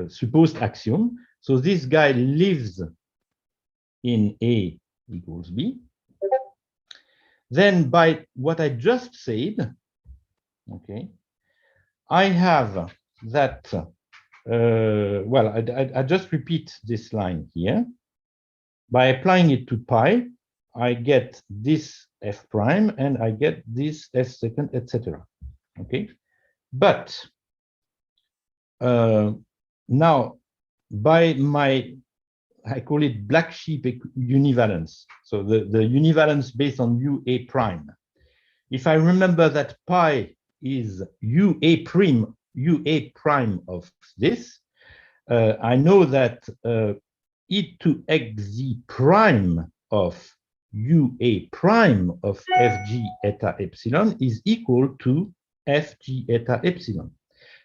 supposed axiom, so this guy lives in A equals B, then by what I just said, okay, I have that, well, I just repeat this line here. By applying it to pi, I get this F prime and I get this F second, etc. Okay, but now by my, I call it black sheep univalence. So the univalence based on UA prime. If I remember that pi is UA prime of this, I know that E to XZ prime of UA prime of FG eta epsilon is equal to FG eta epsilon.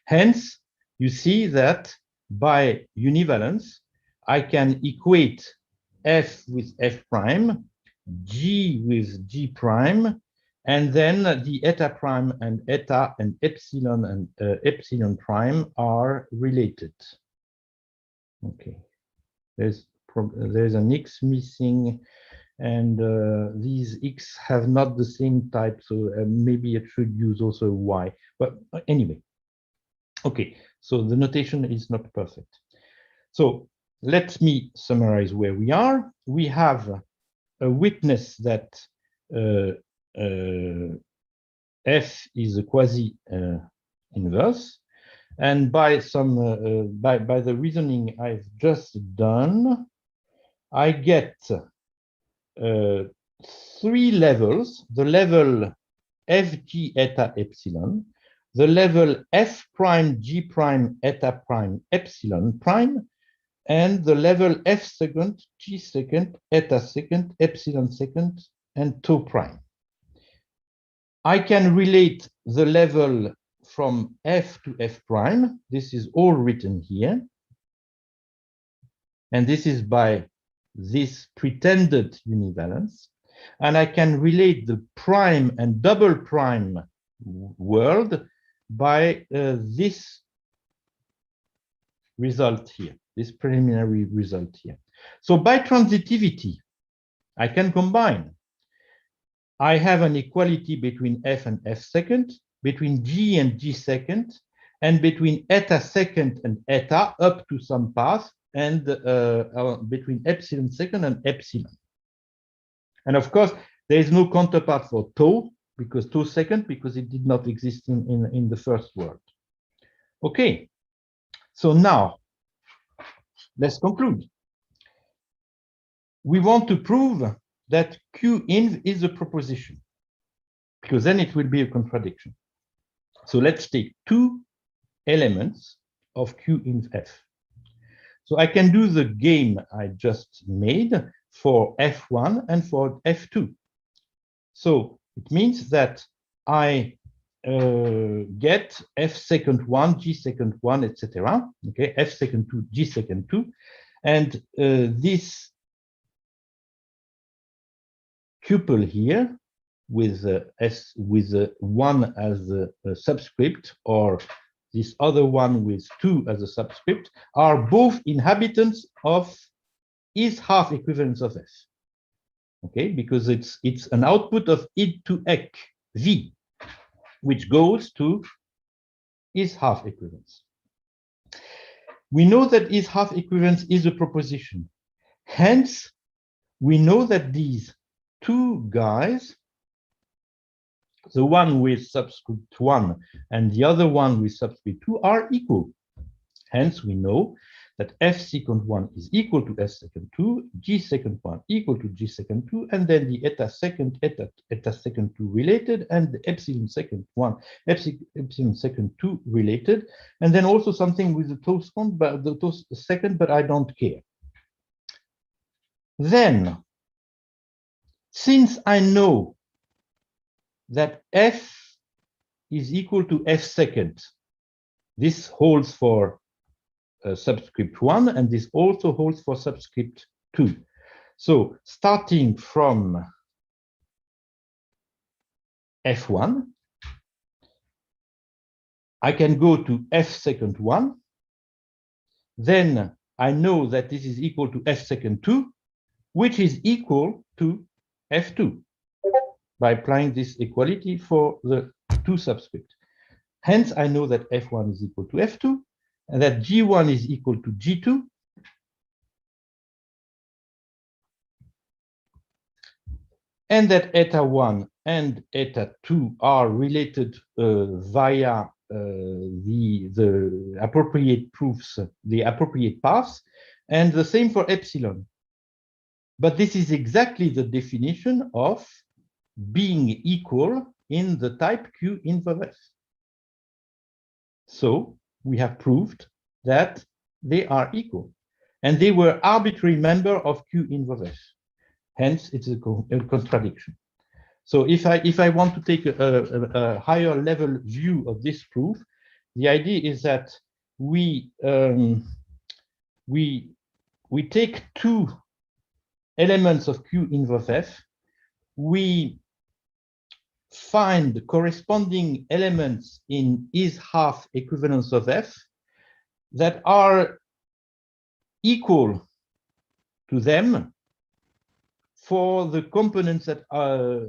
Hence, you see that by univalence, I can equate F with F prime, G with G prime, and then the eta prime and eta and epsilon prime are related. Okay, there's an X missing, and these X have not the same type, so maybe it should use also Y. But anyway, okay, so the notation is not perfect. So let me summarize where we are. We have a witness that F is a quasi inverse, and by some by the reasoning I've just done, I get 3 levels: the level FG eta epsilon, the level F prime G prime eta prime epsilon prime, and the level F second, G second, eta second, epsilon second, and tau prime. I can relate the level from F to F prime. This is all written here. And this is by this pretended univalence. And I can relate the prime and double prime world by this result here, this preliminary result here. So by transitivity, I can combine. I have an equality between F and F second, between G and G second, and between eta second and eta up to some path, and between epsilon second and epsilon. And of course, there is no counterpart for tau, because tau second, because it did not exist in the first world. Okay, so now let's conclude. We want to prove that QInv is a proposition, because then it will be a contradiction. So let's take 2 elements of QInv F. So I can do the game I just made for F1 and for F2. So it means that I get f second 1, g second 1, etc. Okay, f second 2, g second 2, and this tuple here with s with 1 as a subscript, or this other one with 2 as a subscript, are both inhabitants of is half equivalence of f. Okay, because it's an output of id to ec v, which goes to is half equivalence. We know that is half equivalence is a proposition. Hence, we know that these two guys, the one with subscript 1 and the other one with subscript 2, are equal. Hence, we know that f second 1 is equal to f second 2, g second 1 equal to g second 2, and then the eta second 2 related, and the epsilon second 1, epsilon second 2 related, and then also something with the tosecond, but the second, but I don't care. Then, since I know that f is equal to f second, this holds for subscript 1, and this also holds for subscript 2. So starting from f1, I can go to f second 1. Then I know that this is equal to f second 2, which is equal to f2 by applying this equality for the two subscripts. Hence, I know that f1 is equal to f2, and that g1 is equal to g2, and that eta 1 and eta 2 are related via the appropriate proofs, the appropriate paths, and the same for epsilon. But this is exactly the definition of being equal in the type Q inverse F. So we have proved that they are equal, and they were arbitrary member of Q inverse F. Hence, it's a contradiction. So if I want to take a higher level view of this proof, the idea is that we take two elements of Q inverse F, we find the corresponding elements in is half equivalence of F that are equal to them for the components that are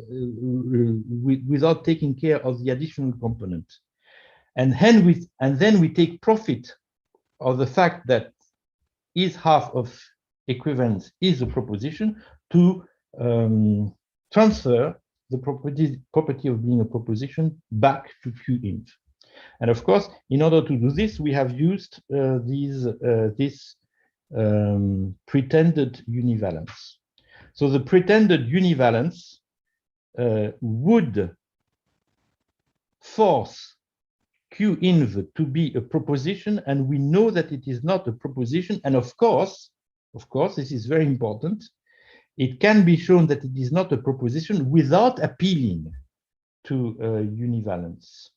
without taking care of the additional component. And then we take profit of the fact that is half of equivalence is a proposition to transfer the property of being a proposition back to QInv. And of course, in order to do this, we have used this pretended univalence. So the pretended univalence would force QInv to be a proposition, and we know that it is not a proposition. And of course, this is very important. It can be shown that it is not a proposition without appealing to univalence,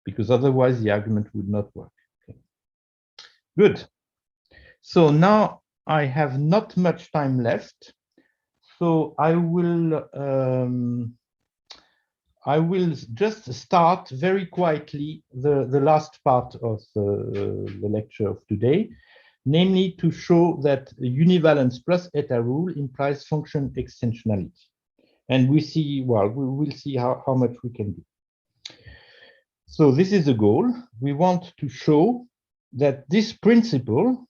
because otherwise the argument would not work. Okay. Good. So now I have not much time left, so I will just start very quietly the last part of the lecture of today, namely to show that univalence plus eta rule implies function extensionality. And we see, well, we will see how much we can do. So this is the goal. We want to show that this principle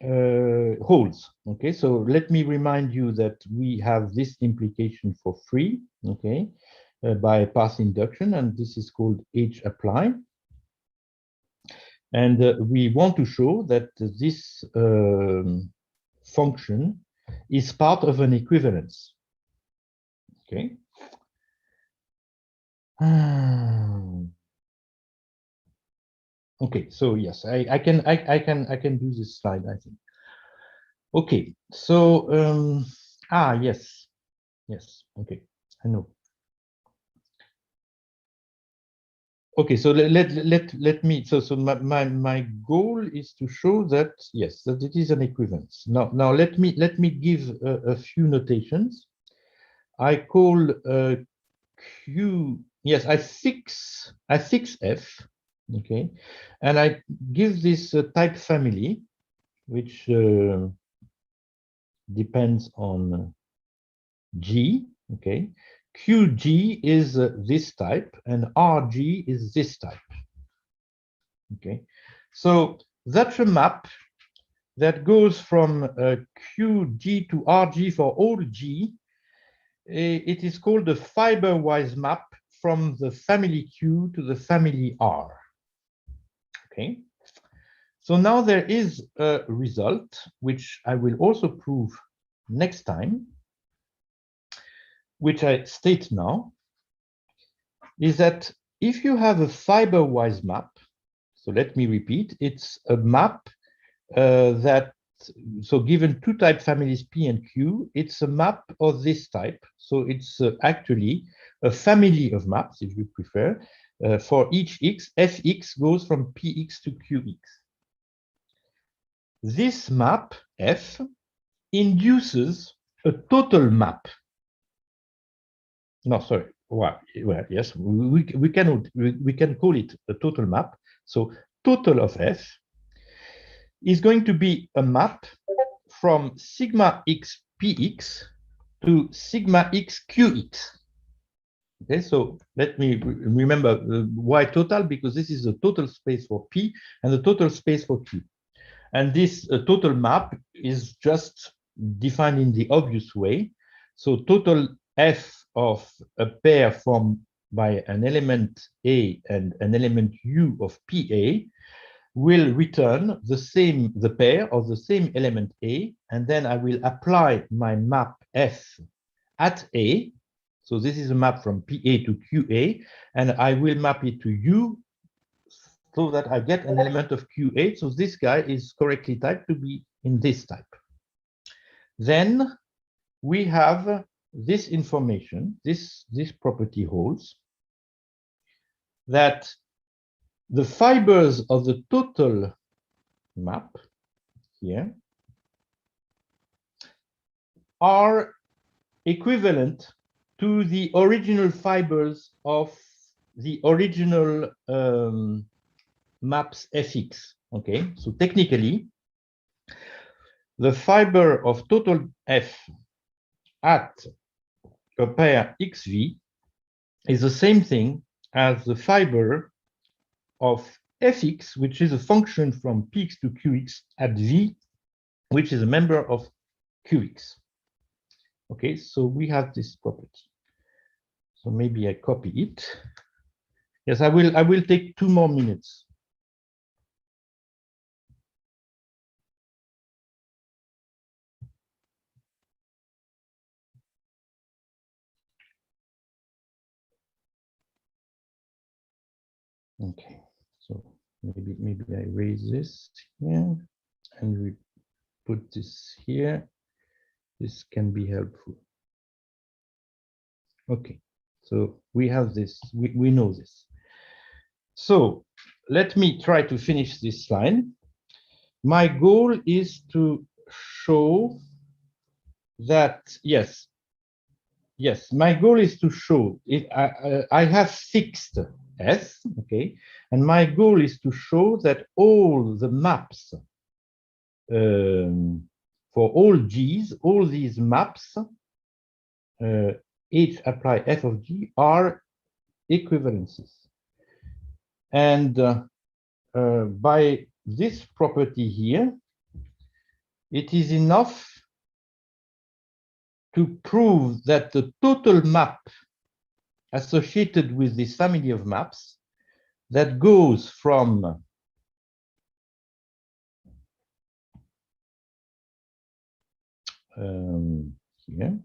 holds. Okay, so let me remind you that we have this implication for free, okay, by path induction, and this is called H apply. And we want to show that this function is part of an equivalence. Okay. Okay, so yes, I can do this slide, I think. Okay, so yes, Yes, okay, I know. Okay, so let me, so my goal is to show that, yes, that it is an equivalence. Now let me give a few notations. I call Q, yes, I fix F, okay, and I give this type family, which depends on G, okay. QG is this type, and RG is this type. Okay, so that's a map that goes from QG to RG for all G. It is called a fiber-wise map from the family Q to the family R. Okay, so now there is a result, which I will also prove next time, which I state now, is that if you have a fiber-wise map, so let me repeat, it's a map that, so given two type families P and Q, it's a map of this type. So it's actually a family of maps, if you prefer, for each X. Fx goes from Px to Qx. This map, F, induces a total map. No, sorry. Well, yes, we can call it a total map. So total of F is going to be a map from sigma x px to sigma x qx. Okay, so let me remember why total, because this is the total space for P and the total space for Q. And this total map is just defined in the obvious way. So total F of a pair formed by an element A and an element U of PA will return the pair of the same element A, and then I will apply my map F at A. So this is a map from PA to QA, and I will map it to U so that I get an element of QA. So this guy is correctly typed to be in this type. Then we have this information, this property holds that the fibers of the total map here are equivalent to the original fibers of the original maps Fx. Okay, so technically, the fiber of total F at a pair XV is the same thing as the fiber of Fx, which is a function from Px to Qx at V, which is a member of Qx. Okay, so we have this property. So maybe I copy it. Yes, I will take 2 more minutes. Okay, so maybe I raise this here and we put this here. This can be helpful. Okay, so we have this, we know this. So let me try to finish this line. My goal is to show that, yes, my goal is to show it. I have fixed S, okay, and my goal is to show that all the maps for all G's, all these maps, H apply F of G, are equivalences. And by this property here, it is enough to prove that the total map associated with this family of maps that goes from here.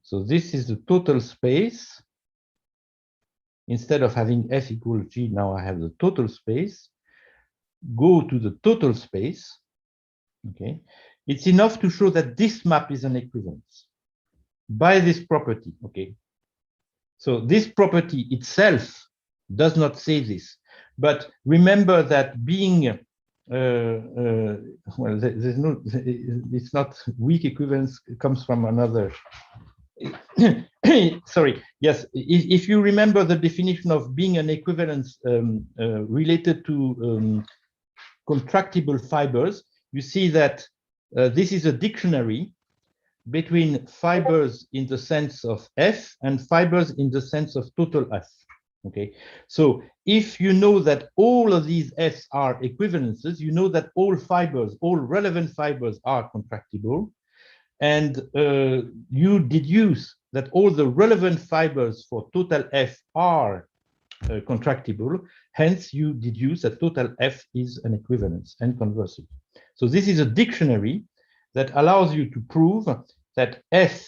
So this is the total space. Instead of having F equals G, now I have the total space. Go to the total space. Okay, it's enough to show that this map is an equivalence. by this property, okay? So this property itself does not say this, but remember that being well, there's no, it's not weak equivalence, comes from another. Sorry, yes, if you remember the definition of being an equivalence related to contractible fibers, you see that this is a dictionary between fibers in the sense of F and fibers in the sense of total F. Okay, so if you know that all of these Fs are equivalences, you know that all fibers, all relevant fibers are contractible, and you deduce that all the relevant fibers for total F are contractible. Hence, you deduce that total F is an equivalence, and conversely. So this is a dictionary that allows you to prove that F,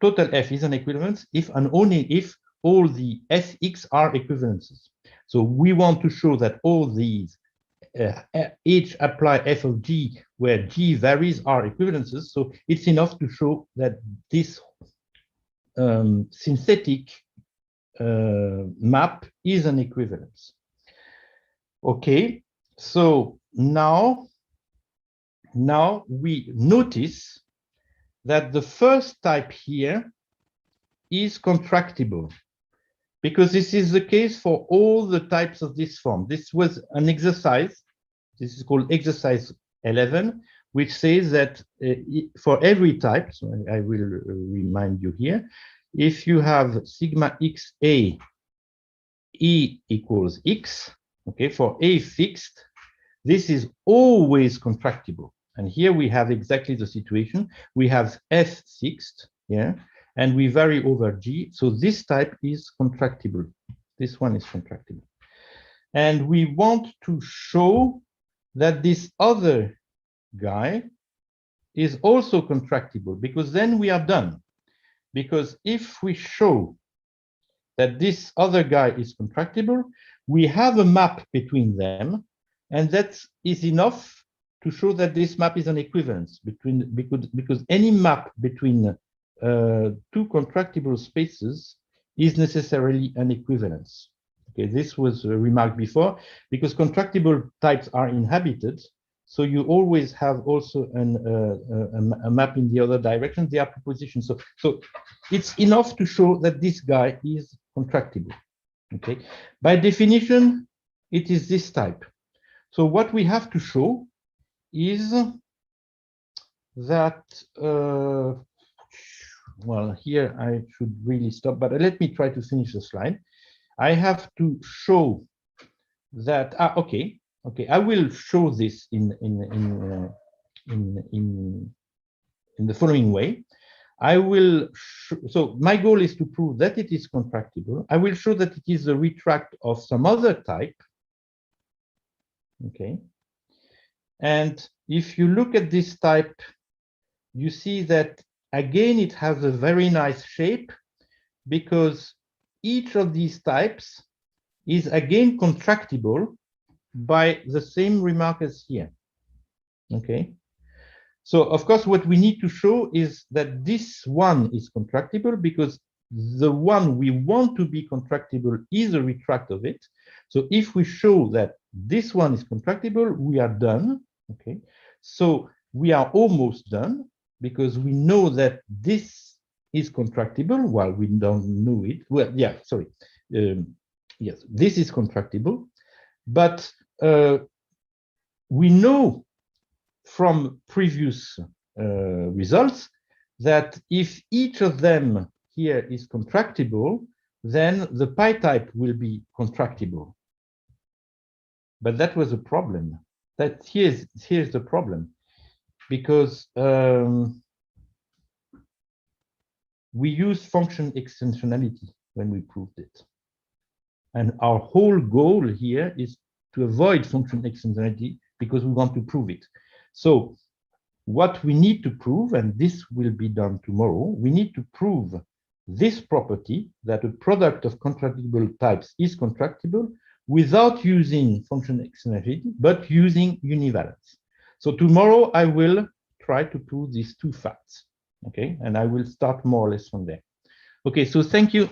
total F is an equivalence if and only if all the Fx are equivalences. So we want to show that all these H apply F of G where G varies are equivalences. So it's enough to show that this synthetic map is an equivalence. Okay, so now we notice that the first type here is contractible, because this is the case for all the types of this form. This was an exercise, this is called exercise 11, which says that for every type, so I will remind you here, if you have sigma xa, E equals x, okay, for A fixed, this is always contractible. And here we have exactly the situation. We have F fixed, yeah, and we vary over G. So this type is contractible. This one is contractible. And we want to show that this other guy is also contractible, because then we are done. Because if we show that this other guy is contractible, we have a map between them, and that is enough to show that this map is an equivalence between, because any map between two contractible spaces is necessarily an equivalence. Okay, this was remarked before, because contractible types are inhabited, so you always have also a map in the other direction. They are propositions. So it's enough to show that this guy is contractible. Okay, by definition, it is this type. So what we have to show is that, well, here I should really stop, but let me try to finish the slide. I have to show that, okay, I will show this in the following way. I will, so my goal is to prove that it is contractible. I will show that it is a retract of some other type. Okay. And if you look at this type, you see that again, it has a very nice shape, because each of these types is again contractible by the same remark as here. Okay. So of course, what we need to show is that this one is contractible, because the one we want to be contractible is a retract of it. So if we show that this one is contractible, we are done. Okay. So we are almost done, because we know that this is contractible while we don't know it. Well, yeah, sorry. Yes, this is contractible, but we know from previous results that if each of them here is contractible, then the pi type will be contractible. But that was a problem. That here's the problem, because we use function extensionality when we proved it. And our whole goal here is to avoid function extensionality, because we want to prove it. So what we need to prove, and this will be done tomorrow, we need to prove this property, that a product of contractible types is contractible without using function extensionality, but using univalence. So tomorrow I will try to prove these two facts. Okay, and I will start more or less from there. Okay, so thank you.